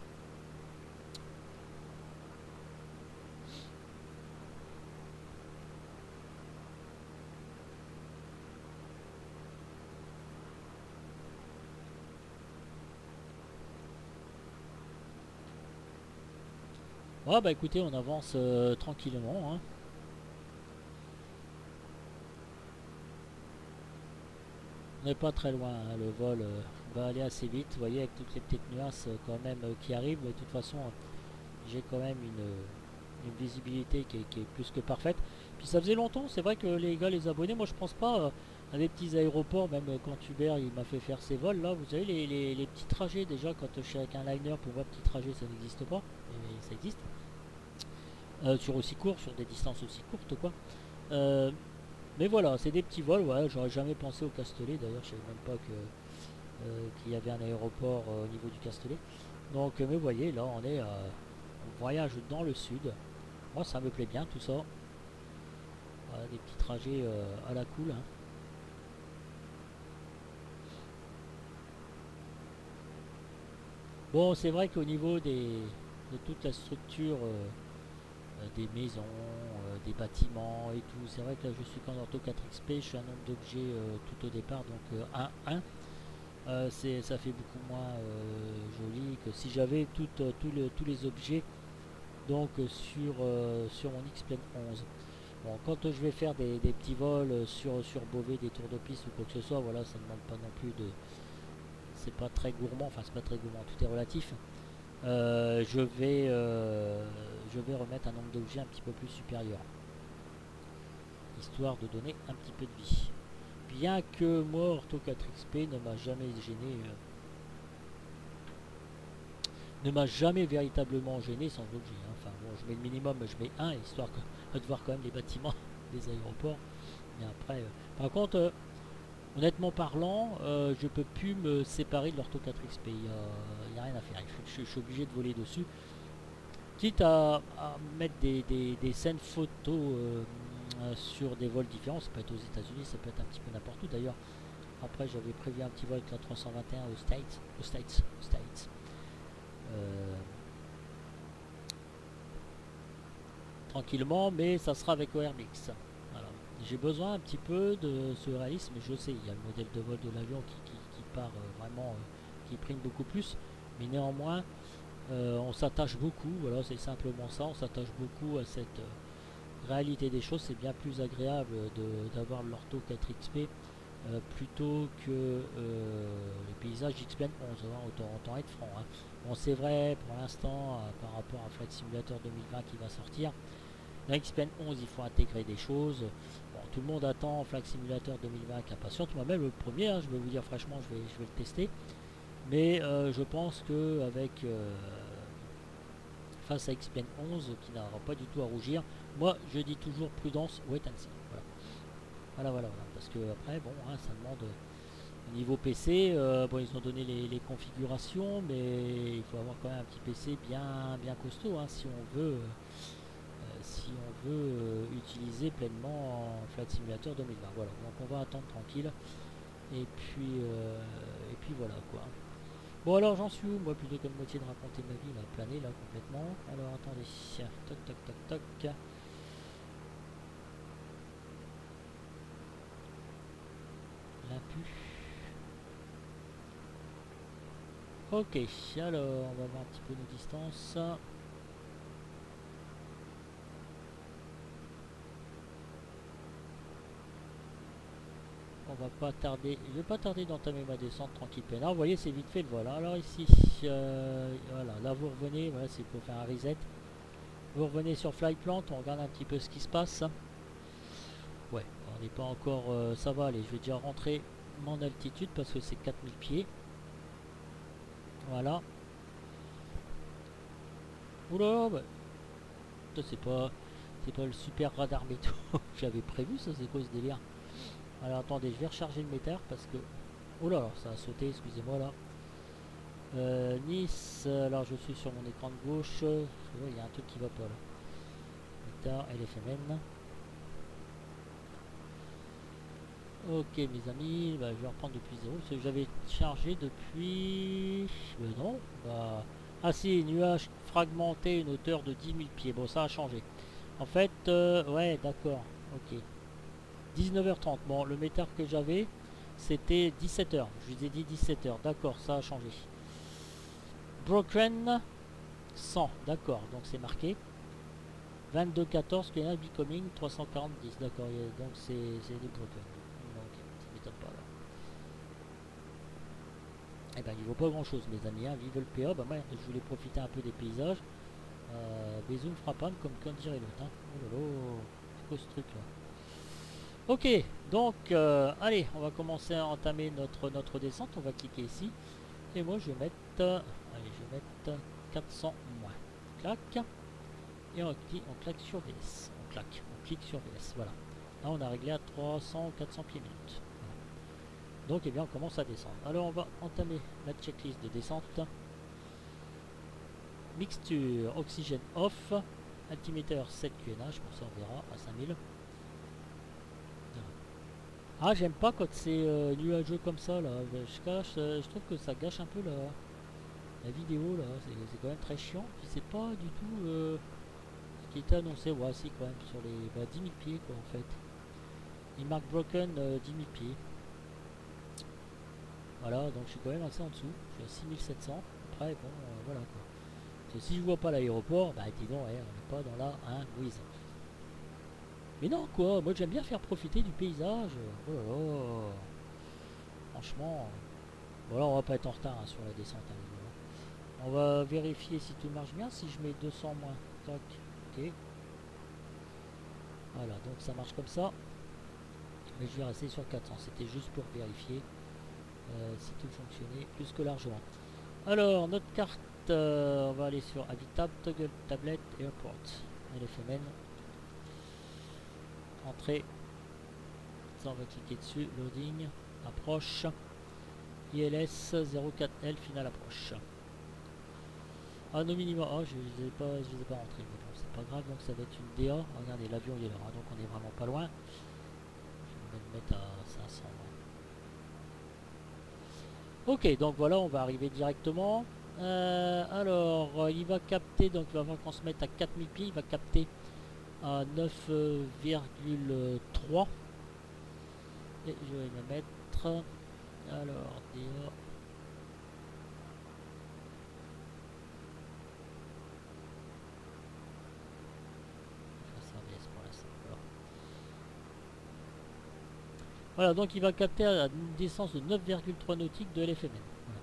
Ah bah écoutez, on avance tranquillement, hein. On n'est pas très loin, hein, le vol va aller assez vite. Vous voyez, avec toutes les petites nuances quand même qui arrivent, mais de toute façon, j'ai quand même une visibilité qui est plus que parfaite. Puis ça faisait longtemps, c'est vrai que les gars, les abonnés, moi je pense pas à des petits aéroports, même quand Hubert il m'a fait faire ces vols là, vous savez, les petits trajets déjà, quand je suis avec un liner, pour moi petit trajet ça n'existe pas, mais ça existe. Sur aussi court, sur des distances aussi courtes quoi. Euh, mais voilà, c'est des petits vols, ouais, j'aurais jamais pensé au Castellet, d'ailleurs je savais même pas qu'il y avait un aéroport au niveau du Castellet. Donc mais vous voyez, là on voyage dans le sud. Moi ça me plaît bien tout ça. Voilà, des petits trajets à la cool, hein. Bon, c'est vrai qu'au niveau de toute la structure des maisons, des bâtiments et tout, c'est vrai que là je suis qu'en Ortho 4XP, je suis un nombre d'objets tout au départ, donc 1. Ça fait beaucoup moins joli que si j'avais tous les objets donc sur mon X-Plane 11. Bon, quand je vais faire des petits vols sur Beauvais, des tours de piste ou quoi que ce soit, voilà, ça ne demande pas non plus de. C'est pas très gourmand, enfin c'est pas très gourmand, tout est relatif. Je vais remettre un nombre d'objets un petit peu plus supérieur, histoire de donner un petit peu de vie. Bien que moi, Ortho 4XP ne m'a jamais gêné, ne m'a jamais véritablement gêné sans objet, hein. Enfin bon, je mets le minimum, je mets 1, histoire de voir quand même les bâtiments des aéroports. Mais après, par contre, honnêtement parlant, je peux plus me séparer de l'Ortho 4XP. Il n'y a rien à faire. Je suis obligé de voler dessus. Quitte à mettre des scènes photos sur des vols différents. Ça peut être aux États-Unis, ça peut être un petit peu n'importe où. D'ailleurs, après, j'avais prévu un petit vol avec la 321 aux States. Euh, tranquillement, mais ça sera avec ORMX. Voilà. J'ai besoin un petit peu de ce réalisme, je sais, il y a le modèle de vol de l'avion qui part vraiment, qui prime beaucoup plus, mais néanmoins, on s'attache beaucoup, voilà, c'est simplement ça, on s'attache beaucoup à cette réalité des choses. C'est bien plus agréable d'avoir l'ortho 4XP plutôt que les paysages XPN 11, hein, autant être franc, hein. Bon, c'est vrai, pour l'instant, par rapport à Flight Simulator 2020 qui va sortir, dans XPN 11, il faut intégrer des choses. Bon, tout le monde attend Flight Simulator 2020 avec impatience. Moi-même, le premier, hein, je vais vous dire franchement, je vais le tester. Mais je pense que avec face à XPN 11, qui n'aura pas du tout à rougir, moi, je dis toujours prudence, wait and see. Voilà. Parce que après, bon, hein, ça demande au niveau PC. Bon, ils ont donné les configurations, mais il faut avoir quand même un petit PC bien costaud, hein, si on veut utiliser pleinement en Flight Simulator 2020. Voilà, donc on va attendre tranquille. Et puis voilà quoi. Bon alors j'en suis où moi, plutôt que de moitié de raconter ma vie, là, planer là complètement. Alors attendez, toc. L'impu. Ok, alors on va voir un petit peu nos distances. On va pas tarder, je vais pas tarder d'entamer ma descente tranquille peinard. Vous voyez, c'est vite fait le vol, hein. Alors ici, voilà, là vous revenez, voilà, c'est pour faire un reset. Vous revenez sur Flyplant, on regarde un petit peu ce qui se passe. Ouais, on n'est pas encore, ça va aller, je vais déjà rentrer mon altitude parce que c'est 4000 pieds. Voilà, Oula, bah, ça, c'est pas le super radar météo que j'avais prévu, ça c'est quoi ce délire? Alors attendez, je vais recharger le métard parce que... Oh là, ça a sauté, excusez-moi là. Nice, alors je suis sur mon écran de gauche. Il y a un truc qui va pas là. Métard, LFMN. Ok mes amis, bah, je vais reprendre depuis zéro parce que j'avais chargé depuis... non, bah... Ah si, nuage fragmenté, une hauteur de 10 000 pieds. Bon, ça a changé. En fait, ouais, d'accord, ok. 19h30, bon, le métard que j'avais, c'était 17h. Je vous ai dit 17h, d'accord, ça a changé. Broken, 100, d'accord, donc c'est marqué. 22-14, qu'il y a un becoming, 340-10, d'accord, donc c'est des broken. Donc, ça m'étonne pas là. Eh ben, il vaut pas grand chose, mes amis, hein. Vive le PA, bah, moi, je voulais profiter un peu des paysages. Bézoum frappant, comme dirait l'autre, hein. Oh là là, c'est quoi ce truc là? Ok, donc, allez, on va commencer à entamer notre descente, on va cliquer ici. Et moi, je vais mettre, allez, je vais mettre 400 moins. Clac. Et on claque sur VS. On clique sur VS, voilà. Là, on a réglé à 300 ou 400 pieds minutes. Voilà. Donc, eh bien, on commence à descendre. Alors, on va entamer la checklist de descente. Mixture, oxygène off. Altiméteur 7 QNH, pour ça on verra à 5000. Ah, j'aime pas quand c'est nuageux comme ça, là. Je trouve que ça gâche un peu la vidéo, là. C'est quand même très chiant. Puis c'est pas du tout ce qui était annoncé. Ouais, si, quand même, sur les 10 000 pieds, quoi, en fait. Il marque broken 10 000 pieds. Voilà, donc je suis quand même assez en dessous. Je suis à 6700. Après, bon, voilà, quoi. Parce que si je vois pas l'aéroport, bah, dis donc, ouais, on n'est pas dans la Wiz. Mais non, quoi, moi j'aime bien faire profiter du paysage. Oh là là. Franchement, voilà, on va pas être en retard hein, sur la descente. Hein, on va vérifier si tout marche bien. Si je mets 200 moins, tac, ok. Voilà, donc ça marche comme ça. Mais je vais rester sur 400. C'était juste pour vérifier si tout fonctionnait plus que largement. Alors, notre carte, on va aller sur Habitable, Toggle, Tablette, Airport. LFMN. Entrée. Ça, on va cliquer dessus. Loading. Approche. ILS 04L finale approche. Ah non minima, oh, je les ai pas rentrés, mais bon c'est pas grave, donc ça va être une DA. Regardez l'avion il est là, hein, donc on est vraiment pas loin. Je vais me mettre à 500. Ok, donc voilà, on va arriver directement. Alors il va capter, donc il va falloir qu'on se mette à 4000 pieds, il va capter à 9,3. Et je vais me mettre, alors DA. Voilà, donc il va capter à une distance de 9,3 nautiques de LFMN. Voilà.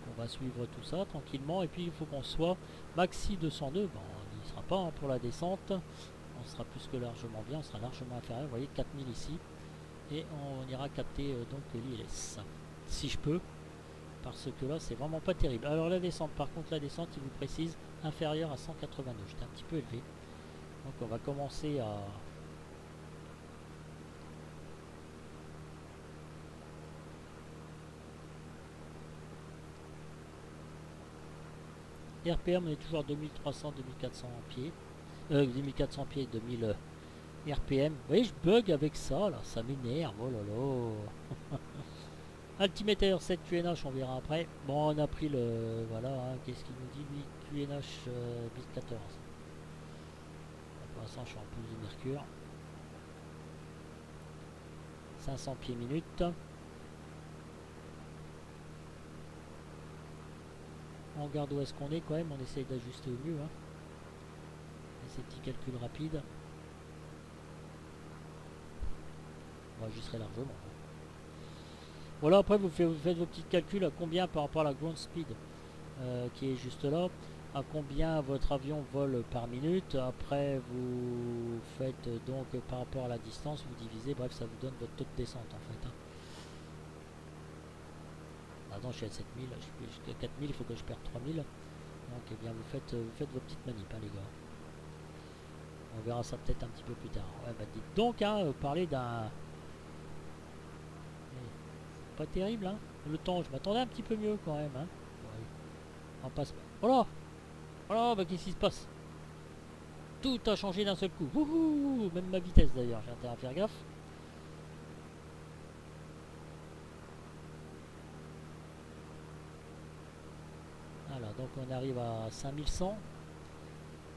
Donc on va suivre tout ça tranquillement. Et puis il faut qu'on soit maxi 200 nœuds. Bon, il ne sera pas hein, pour la descente. On sera plus que largement bien. On sera largement inférieur. Vous voyez 4000 ici. Et on ira capter donc l'ILS. Si je peux. Parce que là, c'est vraiment pas terrible. Alors la descente, par contre, la descente, il vous précise inférieure à 180 nœuds. J'étais un petit peu élevé. Donc on va commencer à... RPM, on est toujours à 2300, 2400 pieds. 2400 pieds, 2000 RPM. Vous voyez, je bug avec ça, là. Ça m'énerve. Oh là là. Altiméteur 7 QNH, on verra après. Bon, on a pris le... Voilà, hein, qu'est-ce qu'il nous dit, lui? QNH bis 14. Pour l'instant, je suis en plus de mercure. 500 pieds minutes. On regarde où est-ce qu'on est quand même. On essaye d'ajuster au mieux. Hein. Et ces petits calculs rapides. On ajusterait largement. Voilà, après vous faites vos petits calculs à combien par rapport à la ground speed qui est juste là, à combien votre avion vole par minute. Après vous faites donc par rapport à la distance, vous divisez, bref ça vous donne votre taux de descente en fait. Hein. maintenant je suis à 7000, je suis jusqu'à 4000, il faut que je perde 3000. Donc eh bien vous faites vos petites manips hein, les gars. On verra ça peut-être un petit peu plus tard. Ouais bah dites donc hein, parler d'un... Pas terrible hein. Le temps, je m'attendais un petit peu mieux quand même hein. Ouais. On passe... Oh là. Oh là, bah qu'est-ce qui se passe? Tout a changé d'un seul coup. Wouhou, même ma vitesse d'ailleurs, j'ai intérêt à faire gaffe. Voilà, donc on arrive à 5100.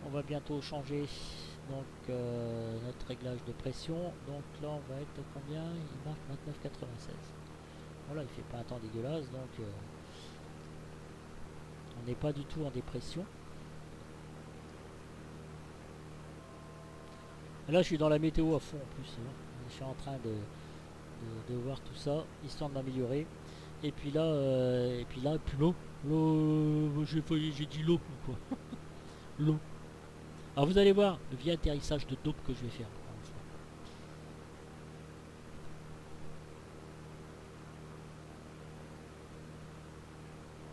On va bientôt changer donc notre réglage de pression. Donc là on va être combien? Il marque 29,96. Voilà, il fait pas un temps dégueulasse, donc on n'est pas du tout en dépression. Et là je suis dans la météo à fond en plus. Hein. Je suis en train de voir tout ça, histoire de m'améliorer. Et puis là, puis l'eau. L'eau, j'ai dit l'eau quoi. L'eau. Alors vous allez voir le vieil atterrissage de dope que je vais faire.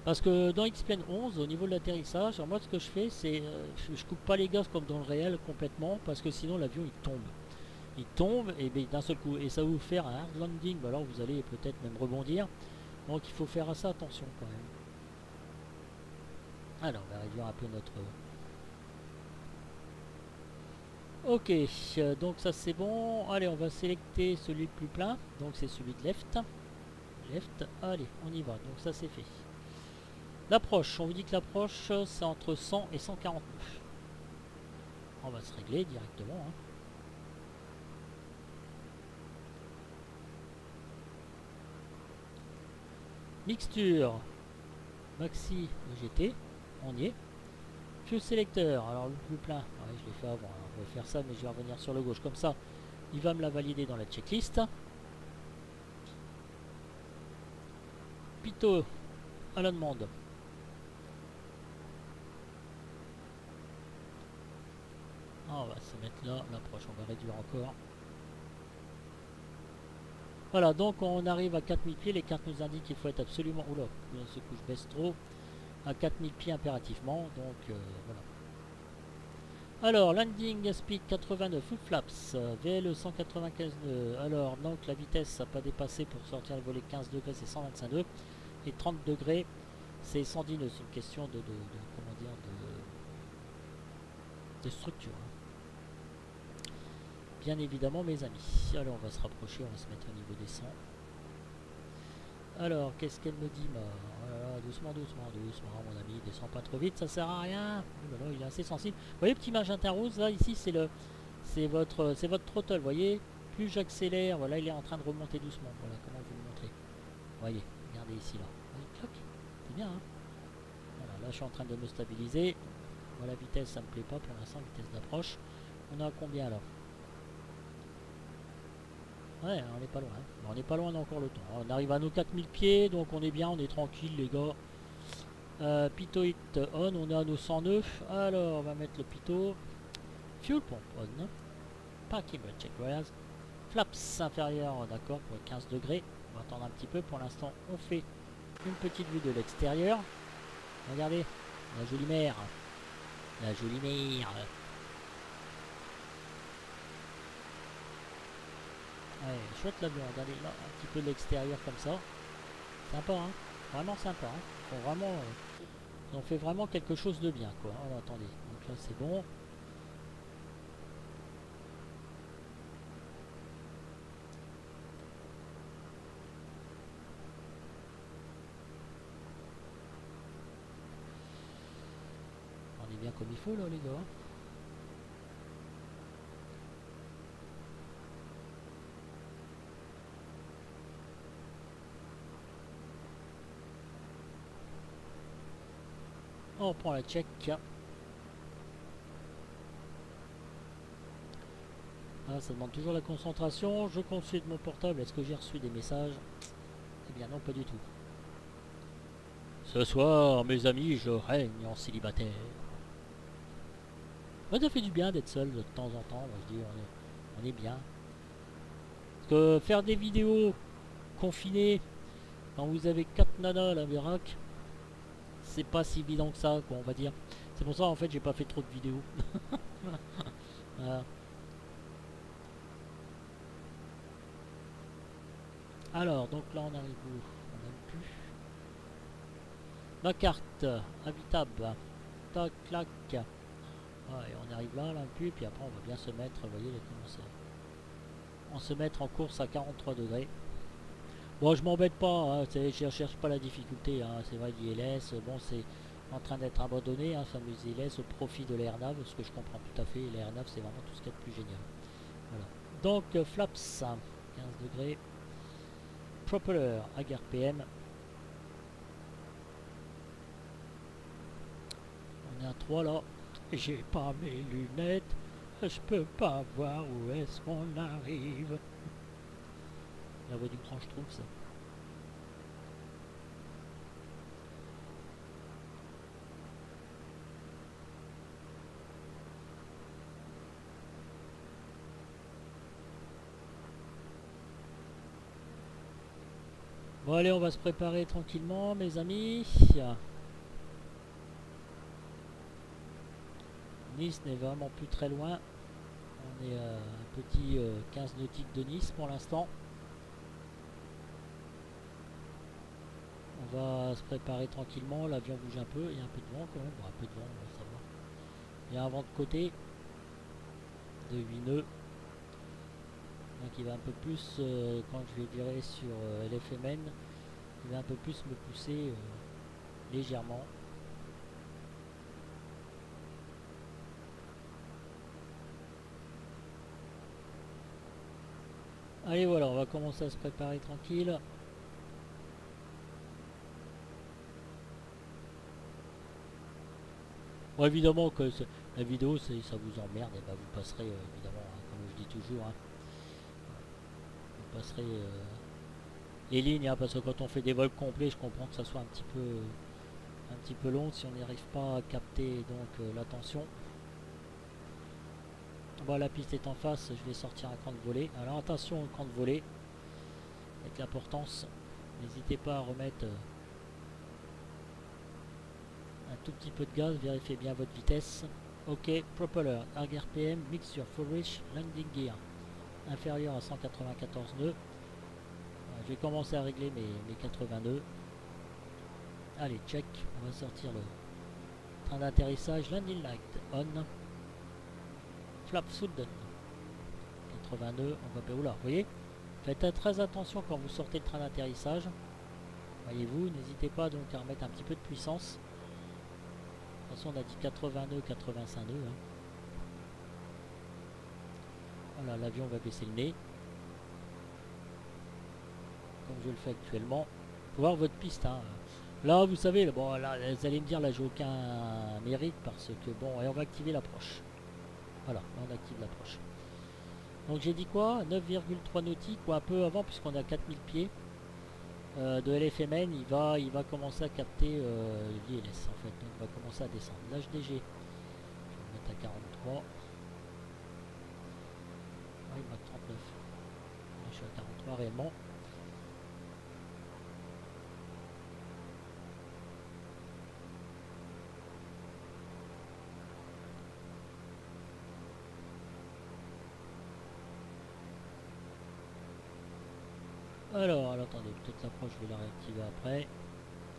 Parce que dans X-Plane 11, au niveau de l'atterrissage, moi ce que je fais, c'est je coupe pas les gaz comme dans le réel complètement, parce que sinon l'avion il tombe. Il tombe et ben, d'un seul coup, et ça va vous faire un hard landing, alors vous allez peut-être même rebondir. Donc il faut faire à ça attention quand même. Alors on va réduire un peu notre... Ok, donc ça c'est bon. Allez, on va sélecter celui le plus plein. Donc c'est celui de left. Left, allez, on y va. Donc ça c'est fait. L'approche, on vous dit que l'approche c'est entre 100 et 149. On va se régler directement. Hein. Mixture, maxi GT, on y est. Fuel sélecteur, alors le plus plein, ouais, je l'ai fait avant, alors je vais faire ça mais je vais revenir sur le gauche comme ça. Il va me la valider dans la checklist. Pitot à la demande. On va se mettre là, l'approche, on va réduire encore. Voilà, donc on arrive à 4000 pieds, les cartes nous indiquent qu'il faut être absolument... Oula, ce coup je baisse trop. À 4000 pieds impérativement, donc voilà. Alors, landing speed 89, full flaps, VLE 195 nœuds. Alors, donc la vitesse n'a pas dépassé pour sortir le volet 15 degrés, c'est 125 nœuds. Et 30 degrés, c'est 110 nœuds. C'est une question comment dire, de structure. Bien évidemment, mes amis. Alors, on va se rapprocher, on va se mettre au niveau des 100. Alors, qu'est-ce qu'elle me dit, doucement, doucement, doucement, mon ami, descends pas trop vite, ça sert à rien. Voilà, il est assez sensible. Vous voyez, petit magenta rose, là, ici, c'est votre throttle, vous voyez. Plus j'accélère, voilà, il est en train de remonter doucement. Voilà, comment vous le montrer. Vous voyez, regardez ici, là. C'est bien, hein. Voilà, là, je suis en train de me stabiliser. Voilà, la vitesse, ça me plaît pas pour l'instant, vitesse d'approche. On a combien, là? Ouais, on n'est pas loin. Hein. On n'est pas loin encore le temps. On arrive à nos 4000 pieds, donc on est bien, on est tranquille, les gars. Pitot hit on, on est à nos 109. Alors, on va mettre le pitot. Fuel pump on. Parking brake check wires. Flaps inférieur, d'accord, pour 15 degrés. On va attendre un petit peu. Pour l'instant, on fait une petite vue de l'extérieur. Regardez, la jolie mer. La jolie mer. Ouais, chouette l'avion, regardez là, un petit peu de l'extérieur comme ça. Sympa, hein. Vraiment sympa, hein. Ils ont fait vraiment quelque chose de bien, quoi. Alors, attendez, donc là c'est bon. On est bien comme il faut, là, les gars. On prend la check. Ah, ça demande toujours la concentration. Je consulte mon portable. Est-ce que j'ai reçu des messages? Eh bien non, pas du tout. Ce soir, mes amis, je règne en célibataire. Ouais, ça fait du bien d'être seul de temps en temps. Moi, je dis, on est bien. Parce que faire des vidéos confinées Quand vous avez 4 nanas à la Verac, c'est pas si évident que ça, quoi, on va dire. C'est pour ça, en fait, j'ai pas fait trop de vidéos. Voilà. Alors, donc là, on arrive où? On n'aime plus. Ma carte, habitable. Tac, clac. Ah, et on arrive là, là, plus, puis après, on va bien se mettre, vous voyez, là, comment c'est. On se mettre en course à 43 degrés. Bon, je m'embête pas, hein, je cherche pas la difficulté, hein, c'est vrai, l'ILS, bon, c'est en train d'être abandonné, hein, fameux ILS, au profit de l'AirNav, ce que je comprends tout à fait, l'AirNav, c'est vraiment tout ce qu'il y a de plus génial. Voilà. Donc, flaps, 15 degrés. Propeller, AGRPM. On est à 3 là. J'ai pas mes lunettes, je peux pas voir où est-ce qu'on arrive. La voix du grand, je trouve ça. Bon allez, on va se préparer tranquillement, mes amis. Nice n'est vraiment plus très loin. On est à un petit 15 nautiques de Nice pour l'instant. On va se préparer tranquillement. L'avion bouge un peu. Il y a un peu de vent quand même. Bon, un peu de vent, ça va. Il y a un vent de côté de 8 nœuds. Donc il va un peu plus, quand je vais virer sur LFMN, il va un peu plus me pousser légèrement. Allez voilà, on va commencer à se préparer tranquille. Bon évidemment que la vidéo ça vous emmerde, et bah vous passerez évidemment, hein, comme je dis toujours, hein, vous passerez les lignes, hein, parce que quand on fait des vols complets, je comprends que ça soit un petit peu long si on n'y arrive pas à capter donc l'attention. Bon, la piste est en face, je vais sortir un camp de volée. Alors attention au camp de volée, avec l'importance, n'hésitez pas à remettre un tout petit peu de gaz, vérifiez bien votre vitesse. Ok, propeller, AGRPM, mixture, full reach, landing gear, inférieur à 194 nœuds. Je vais commencer à régler mes 80 nœuds. Allez, check, on va sortir le train d'atterrissage, landing light on, flap sudden, 80 nœuds, on va... Oula, vous voyez, faites très attention quand vous sortez le train d'atterrissage. Voyez-vous, n'hésitez pas donc à remettre un petit peu de puissance. De toute façon, on a dit 80 nœuds, 85 nœuds. Hein. Voilà, l'avion va baisser le nez. Comme je le fais actuellement. Faut voir votre piste. Hein. Là, vous savez, bon, là, vous allez me dire, là, j'ai aucun mérite parce que, bon, et on va activer l'approche. Voilà, là, on active l'approche. Donc, j'ai dit quoi? 9,3 nautiques, ou un peu avant, puisqu'on est à 4000 pieds. De LFMN, il va commencer à capter l'ILS en fait, donc il va commencer à descendre. L'HDG, je vais le mettre à 43. Ah, il marque 39. Là, je suis à 43 réellement. Alors attendez, peut-être l'approche, je vais la réactiver après.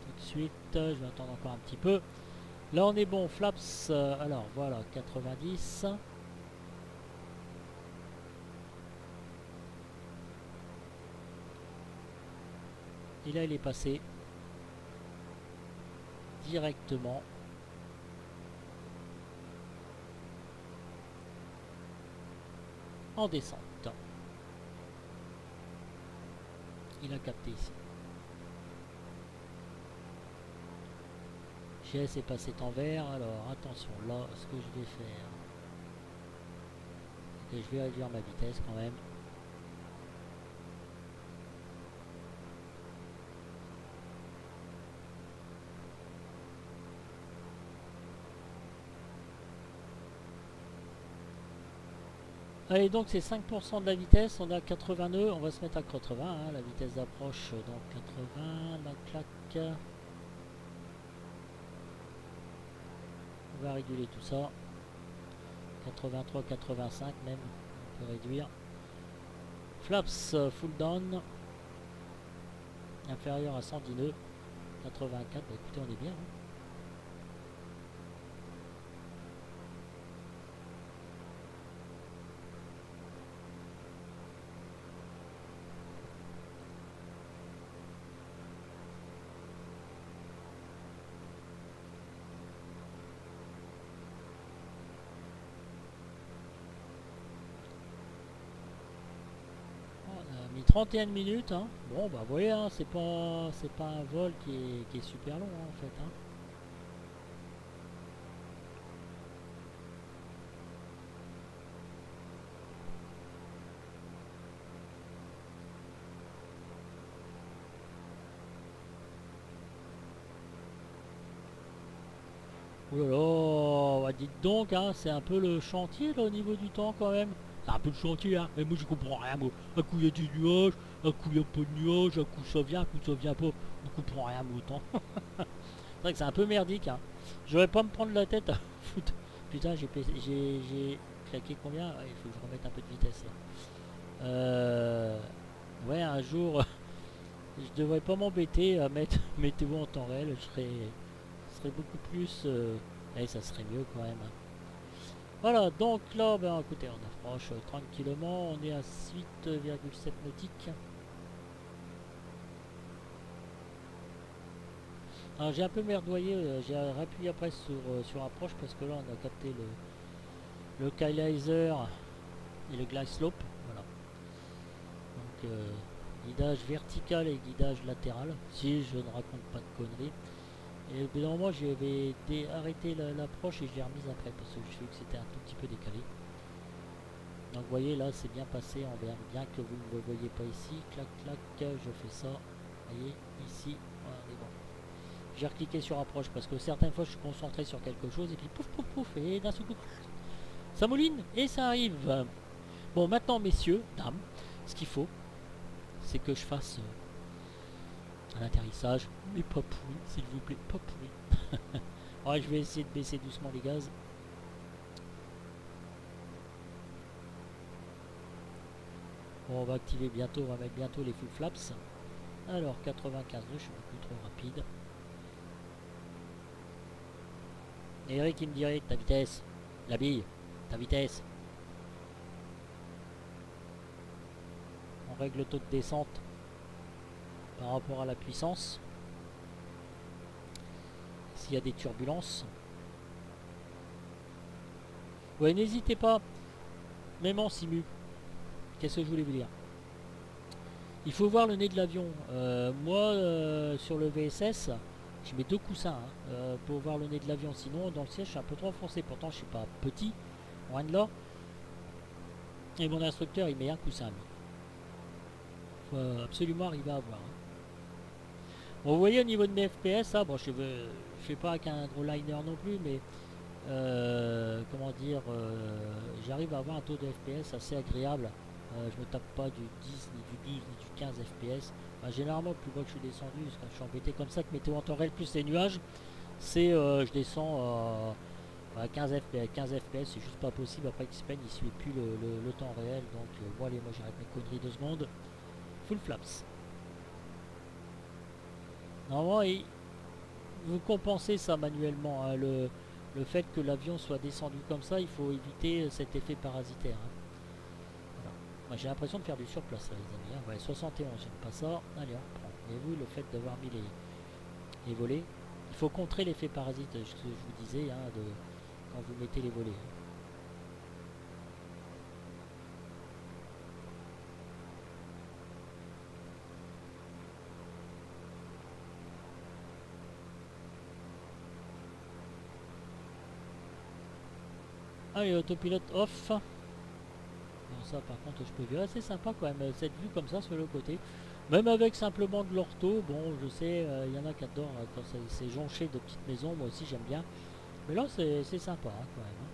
Tout de suite, je vais attendre encore un petit peu. Là on est bon, flaps, alors voilà, 90. Et là il est passé directement en descente. Il a capté ici. GS est passé en vert, alors attention, là ce que je vais faire, c'est que je vais réduire ma vitesse quand même. Allez, donc c'est 5% de la vitesse, on est à 80 nœuds, on va se mettre à 80, hein, la vitesse d'approche, donc 80, la claque. On va réguler tout ça. 83, 85 même, on peut réduire. Flaps, full down. Inférieur à 110 nœuds. 84, bah écoutez, on est bien. Hein. On a mis 31 minutes. Hein. Bon, bah vous voyez, hein, c'est pas un vol qui est super long hein, en fait. Hein. Oh là là, bah dites donc, hein, c'est un peu le chantier là au niveau du temps quand même. C'est un peu le chantier, hein. Mais moi je comprends rien, moi. Un coup il y a des nuages, un coup il n'y a pas de nuages, un coup ça vient, un coup ça vient pas. Je comprends rien, moi, autant. C'est vrai que c'est un peu merdique, hein. J'aurais pas me prendre la tête à foutre. Putain, j'ai claqué combien? Ouais, il faut que je remette un peu de vitesse là. Ouais, un jour, je devrais pas m'embêter à mettre météo en temps réel. Ce serait beaucoup plus. Et ça serait mieux quand même. Hein. Voilà, donc là, ben écoutez, on approche tranquillement. On est à 8,7 nautiques. Alors j'ai un peu merdoyé, j'ai rappuyé après sur approche parce que là on a capté le Kylizer et le glide slope. Voilà. Donc guidage vertical et guidage latéral, si je ne raconte pas de conneries. Et au bout d'un moment j'avais arrêté l'approche et je l'ai remise après parce que je sais que c'était un tout petit peu décalé. Donc vous voyez là c'est bien passé envers, bien que vous ne le voyez pas ici. Clac clac, je fais ça. Vous voyez ici, voilà, on est bon. J'ai recliqué sur approche parce que certaines fois je suis concentré sur quelque chose et puis pouf pouf pouf et d'un seul coup ça mouline et ça arrive. Bon maintenant messieurs, dames, ce qu'il faut c'est que je fasse un atterrissage, mais pas pourri s'il vous plaît, pas pourri. Ouais, je vais essayer de baisser doucement les gaz. Bon, on va activer bientôt, on va mettre bientôt les full flaps. Alors 95 nœuds, je suis beaucoup trop rapide. Eric il me dirait ta vitesse, la bille, ta vitesse. On règle le taux de descente par rapport à la puissance. S'il y a des turbulences. Ouais, n'hésitez pas, même en simu. Qu'est-ce que je voulais vous dire? Il faut voir le nez de l'avion. Moi, sur le VSS, je mets deux coussins hein, pour voir le nez de l'avion. Sinon, dans le siège, je suis un peu trop enfoncé. Pourtant, je suis pas petit, loin de là. Et mon instructeur, il met un coussin. Il faut absolument arriver à avoir. Hein. Bon, vous voyez au niveau de mes FPS, hein, bon, je fais pas avec un gros liner non plus, mais comment dire, j'arrive à avoir un taux de FPS assez agréable. Je me tape pas du 10, ni du 12, ni du 15 FPS. Enfin, généralement, plus bas que je suis descendu, parce que je suis embêté comme ça que météo en temps réel plus les nuages, c'est je descends à 15 FPS. 15 FPS, c'est juste pas possible. Après X-Pen, il suit plus le temps réel. Donc, bon, allez, moi j'arrête mes conneries 2 secondes. Full flaps. Normalement, vous compensez ça manuellement. Hein, le fait que l'avion soit descendu comme ça, il faut éviter cet effet parasitaire. Hein. Voilà. Moi j'ai l'impression de faire du surplace là, les amis. Hein. Ouais, 71, j'aime pas ça. Allez, on prend. Et vous, le fait d'avoir mis les volets, il faut contrer l'effet parasite, ce que je vous disais, hein, quand vous mettez les volets. Hein. Allez, autopilote off. Bon, ça par contre je peux virer, c'est sympa quand même cette vue comme ça sur le côté, même avec simplement de l'ortho. Bon, je sais il y en a qui adorent quand c'est jonché de petites maisons, moi aussi j'aime bien, mais là c'est sympa hein, quand même hein.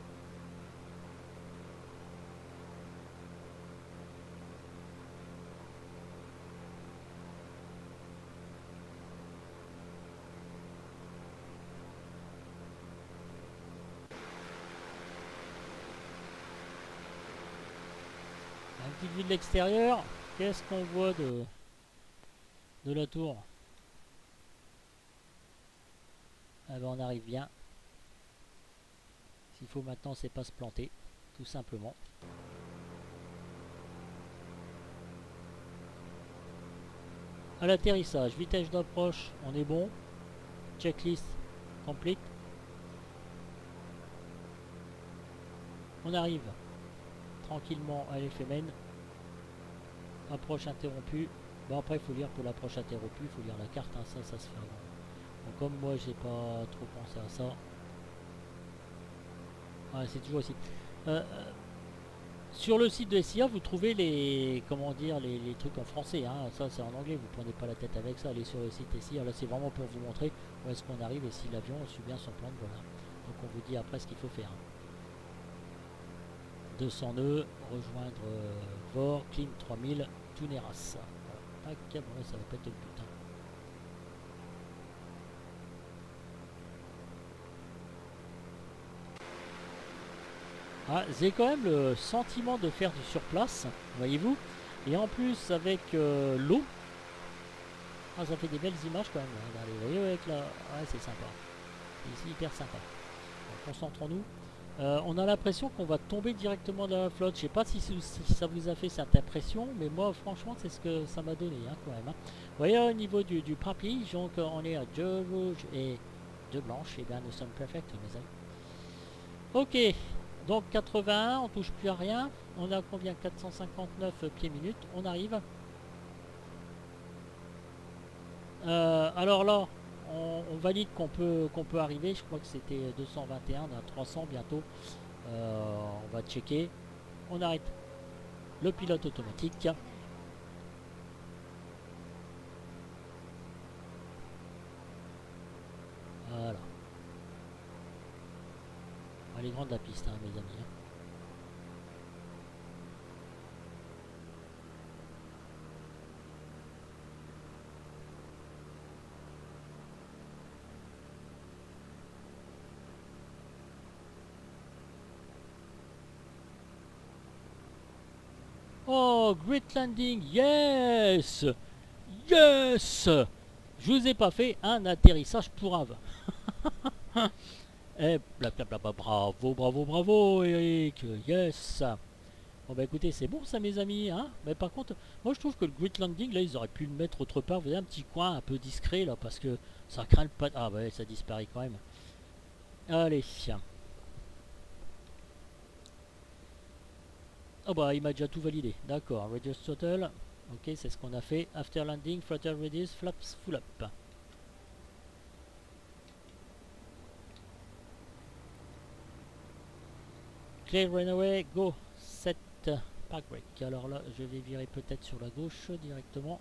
petite vue de l'extérieur. Qu'est-ce qu'on voit de la tour? Ah ben on arrive bien. S'il faut maintenant, c'est pas se planter, tout simplement. À l'atterrissage, vitesse d'approche, on est bon. Checklist complete. On arrive tranquillement à l'éphémène. Approche interrompue. Bon après il faut lire pour l'approche interrompue, il faut lire la carte, hein, ça se fait avant. Donc comme moi j'ai pas trop pensé à ça. Ouais, c'est toujours aussi. Sur le site de SIA, vous trouvez les, comment dire, les trucs en français. Hein. Ça, c'est en anglais. Vous prenez pas la tête avec ça. Allez sur le site SIA. Là, c'est vraiment pour vous montrer où est-ce qu'on arrive et si l'avion suit bien son plan de vol. Voilà. Donc, on vous dit après ce qu'il faut faire. 200 nœuds, rejoindre VOR, clim 3000, Tuneras. Voilà. Tac, bon, là, ça va pas être le but. Hein. Ah, j'ai quand même le sentiment de faire du surplace, voyez-vous. Et en plus avec l'eau, ah, ça fait des belles images quand même. Regardez, vous voyez avec la... Ouais, c'est sympa. C'est hyper sympa. Concentrons-nous. On a l'impression qu'on va tomber directement dans la flotte. Je sais pas si ça vous a fait cette impression, mais moi franchement c'est ce que ça m'a donné hein, quand même. Hein. Vous voyez au niveau du papier, donc on est à 2 rouges et 2 blanches. Et bien nous sommes perfects mes amis. Ok. Donc 81, on touche plus à rien. On a combien? 459 pieds minutes. On arrive. Alors là, on valide qu'on peut arriver. Je crois que c'était 221, on a 300 bientôt. On va checker. On arrête le pilote automatique. Voilà. Elle est grande la piste, hein, mes amis. Hein. Oh, great landing, yes! Yes! Je vous ai pas fait un atterrissage pour Ave. Eh, bravo, bravo, bravo, Eric, yes! Bon bah écoutez, c'est bon ça mes amis, hein. Mais par contre, moi je trouve que le great landing, là, ils auraient pu le mettre autre part. Vous avez un petit coin un peu discret, là, parce que ça craint le pas... Ah bah ça disparaît quand même. Allez. Oh bah il m'a déjà tout validé, d'accord. Radius total, ok c'est ce qu'on a fait. After landing, throttle radius, flaps full up. Clear runaway, go. 7 park brake. Alors là je vais virer peut-être sur la gauche directement.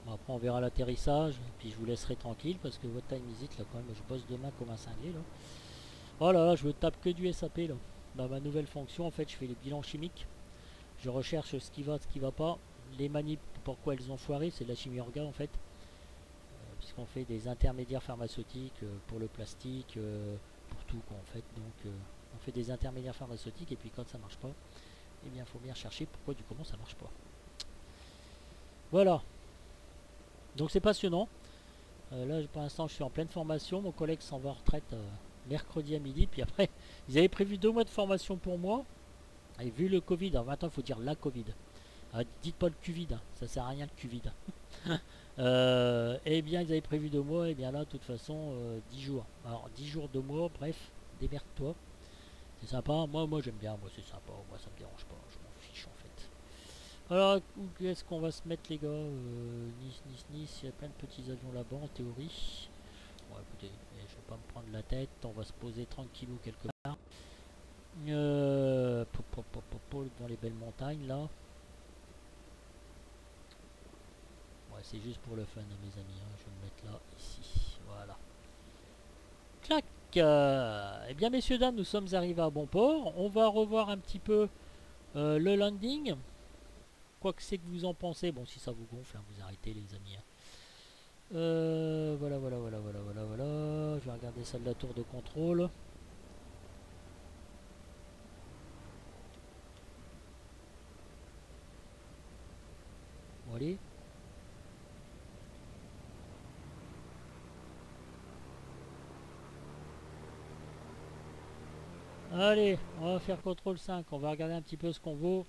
Après on verra l'atterrissage, puis je vous laisserai tranquille parce que votre time visit là quand même, je bosse demain comme un cinglé là. Oh là là, je me tape que du SAP là. Dans ma nouvelle fonction en fait je fais les bilans chimiques. Je recherche ce qui va, ce qui va pas. Les manips, pourquoi elles ont foiré, c'est de la chimie orga en fait. Puisqu'on fait des intermédiaires pharmaceutiques pour le plastique, pour tout quoi en fait. Donc on fait des intermédiaires pharmaceutiques et puis quand ça marche pas, eh bien il faut bien chercher pourquoi du comment ça marche pas. Voilà. Donc c'est passionnant. Là pour l'instant je suis en pleine formation. Mon collègue s'en va en retraite mercredi à midi. Puis après, ils avaient prévu 2 mois de formation pour moi. Et vu le Covid, alors maintenant il faut dire la Covid. Dites pas le Covid, hein, ça sert à rien le Covid. Eh bien ils avaient prévu 2 mois. Et bien là de toute façon 10 jours. Alors 10 jours 2 mois, bref, démerde-toi. C'est sympa, moi j'aime bien, moi c'est sympa, moi ça me dérange pas, je m'en fiche en fait. Alors, où est-ce qu'on va se mettre les gars? Nice, Nice, Nice, il y a plein de petits avions là-bas en théorie. Bon écoutez, je vais pas me prendre la tête, on va se poser tranquillou quelque part. Devant les belles montagnes là. Ouais, c'est juste pour le fun mes amis, hein. Je vais me mettre là, ici, voilà. Clac. Eh bien messieurs dames, nous sommes arrivés à bon port. On va revoir un petit peu le landing. Quoi que c'est que vous en pensez, bon si ça vous gonfle, hein, vous arrêtez les amis. Hein. Voilà, voilà, voilà, voilà, voilà, voilà. Je vais regarder celle de la tour de contrôle. Bon, allez. Allez, on va faire contrôle 5. On va regarder un petit peu ce qu'on vaut.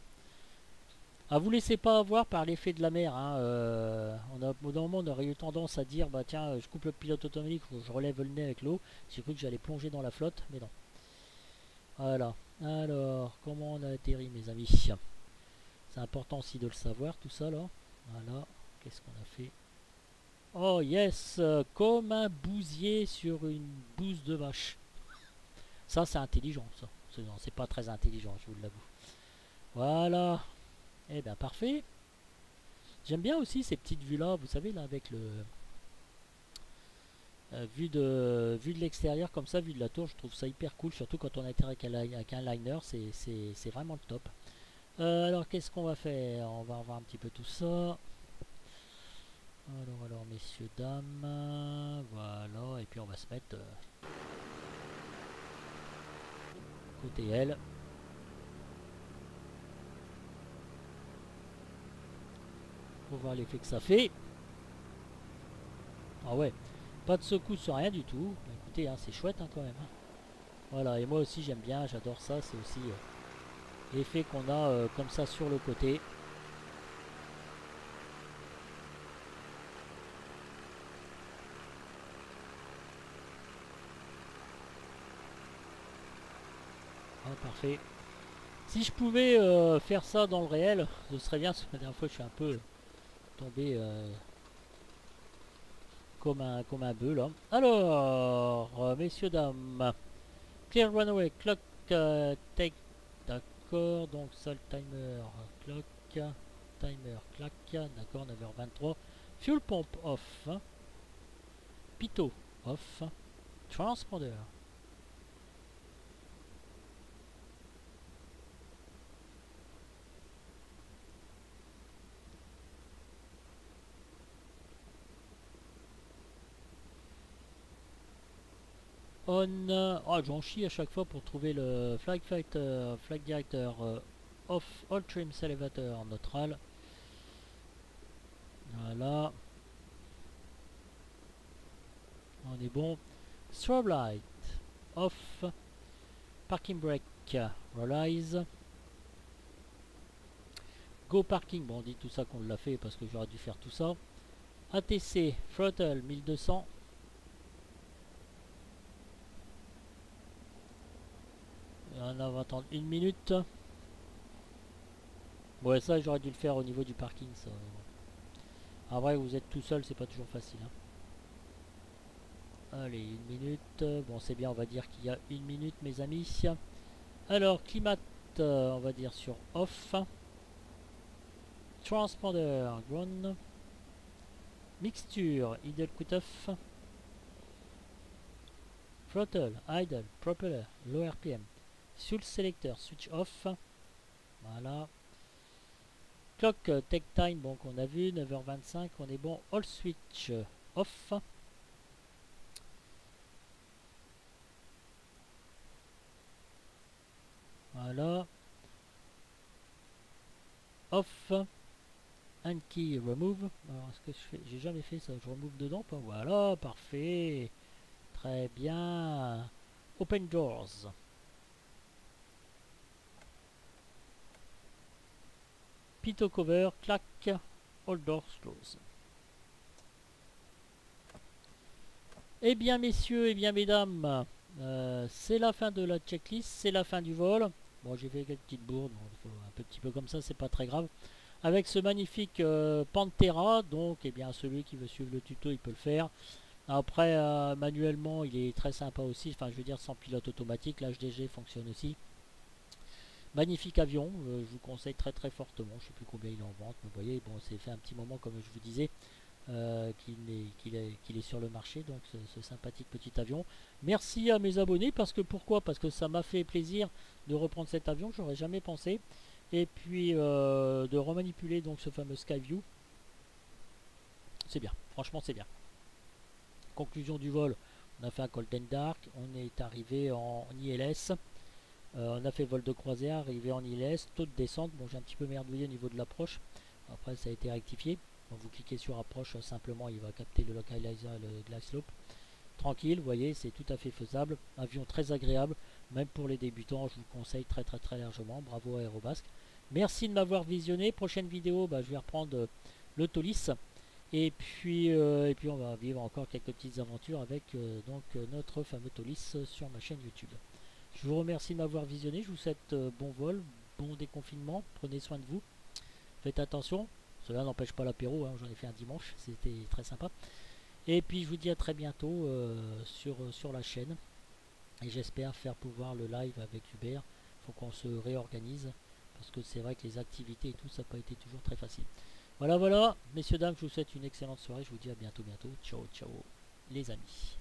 Ah, vous laissez pas avoir par l'effet de la mer. Hein. Au bout d'un moment, on aurait eu tendance à dire bah tiens, je coupe le pilote automatique, je relève le nez avec l'eau. J'ai cru que j'allais plonger dans la flotte, mais non. Voilà. Alors, comment on a atterri, mes amis? C'est important aussi de le savoir, tout ça là. Voilà. Qu'est-ce qu'on a fait? Oh yes, comme un bousier sur une bouse de vache. Ça, c'est intelligent, ça. Non, c'est pas très intelligent, je vous l'avoue. Voilà. Eh bien, parfait. J'aime bien aussi ces petites vues là, vous savez, là, avec le vue de l'extérieur comme ça, vue de la tour, je trouve ça hyper cool, surtout quand on atterrit avec un liner, c'est vraiment le top. Alors, qu'est-ce qu'on va faire? On va revoir un petit peu tout ça. Alors, messieurs, dames, voilà, et puis on va se mettre côté L. Pour voir l'effet que ça fait. Ah ouais, pas de secousse, rien du tout. Bah, écoutez, hein, c'est chouette hein, quand même. Hein. Voilà, et moi aussi j'aime bien, j'adore ça. C'est aussi l'effet qu'on a comme ça sur le côté. Ah, parfait. Si je pouvais faire ça dans le réel, ce serait bien. Parce que la dernière fois je suis un peu tombé comme un bœuf là. Alors, messieurs, dames. Clear runway, clock, take, d'accord, donc ça le timer, clock, timer, clac, d'accord, 9h23. Fuel pump off, hein. Pitot off, transponder. On, oh j'en chie à chaque fois pour trouver le flag fighter, flag director, off, all trims elevator, neutral. Voilà. On est bon. Strobe light, off. Parking brake, realize. Go parking, bon on dit tout ça qu'on l'a fait parce que j'aurais dû faire tout ça. ATC, throttle 1200. On va attendre une minute. Ouais, ça j'aurais dû le faire au niveau du parking, ça. En vrai, vous êtes tout seul, c'est pas toujours facile. Hein. Allez, une minute. Bon, c'est bien, on va dire qu'il y a une minute, mes amis. Alors, climat, on va dire sur off. Transponder, ground. Mixture, idle cut-off. Throttle, idle, propeller, low RPM. Fuel selector, switch off. Voilà. Clock, take time, bon qu'on a vu, 9h25, on est bon. All switch off. Voilà. Off. And key remove. Alors est-ce que je fais? J'ai jamais fait ça. Je remove dedans pas? Voilà, parfait. Très bien. Open doors. Pitot cover, clac. All doors close. Eh bien messieurs, eh bien mesdames, c'est la fin de la checklist, c'est la fin du vol. Bon, j'ai fait quelques petites bourdes, bon, un petit peu comme ça, c'est pas très grave. Avec ce magnifique Pantera, donc eh bien celui qui veut suivre le tuto, il peut le faire. Après, manuellement, il est très sympa aussi, enfin je veux dire sans pilote automatique, l'HDG fonctionne aussi. Magnifique avion, je vous conseille très très fortement, je sais plus combien il est en vente, mais vous voyez, bon, c'est fait un petit moment comme je vous disais. Qu'il est sur le marché, donc ce sympathique petit avion. Merci à mes abonnés, parce que pourquoi? Parce que ça m'a fait plaisir de reprendre cet avion, j'aurais jamais pensé. Et puis de remanipuler donc ce fameux Skyview. C'est bien, franchement c'est bien. conclusion du vol, on a fait un Golden Dark, on est arrivé en ILS, on a fait vol de croisière, arrivé en ILS, taux de descente, bon j'ai un petit peu merdouillé au niveau de l'approche, après ça a été rectifié, donc vous cliquez sur approche, simplement il va capter le localizer et le glide slope, tranquille, vous voyez c'est tout à fait faisable, avion très agréable, même pour les débutants je vous conseille très largement, bravo à Aérobasque. Merci de m'avoir visionné, prochaine vidéo je vais reprendre le Taulis. Et puis on va vivre encore quelques petites aventures avec notre fameux Taulis sur ma chaîne YouTube. Je vous remercie de m'avoir visionné, je vous souhaite bon vol, bon déconfinement, prenez soin de vous, faites attention, cela n'empêche pas l'apéro, hein, j'en ai fait un dimanche, c'était très sympa. Et puis je vous dis à très bientôt sur la chaîne, et j'espère faire pouvoir le live avec Hubert, il faut qu'on se réorganise, parce que c'est vrai que les activités et tout, ça n'a pas été toujours très facile. Voilà, messieurs, dames, je vous souhaite une excellente soirée. Je vous dis à bientôt. Ciao, ciao, les amis.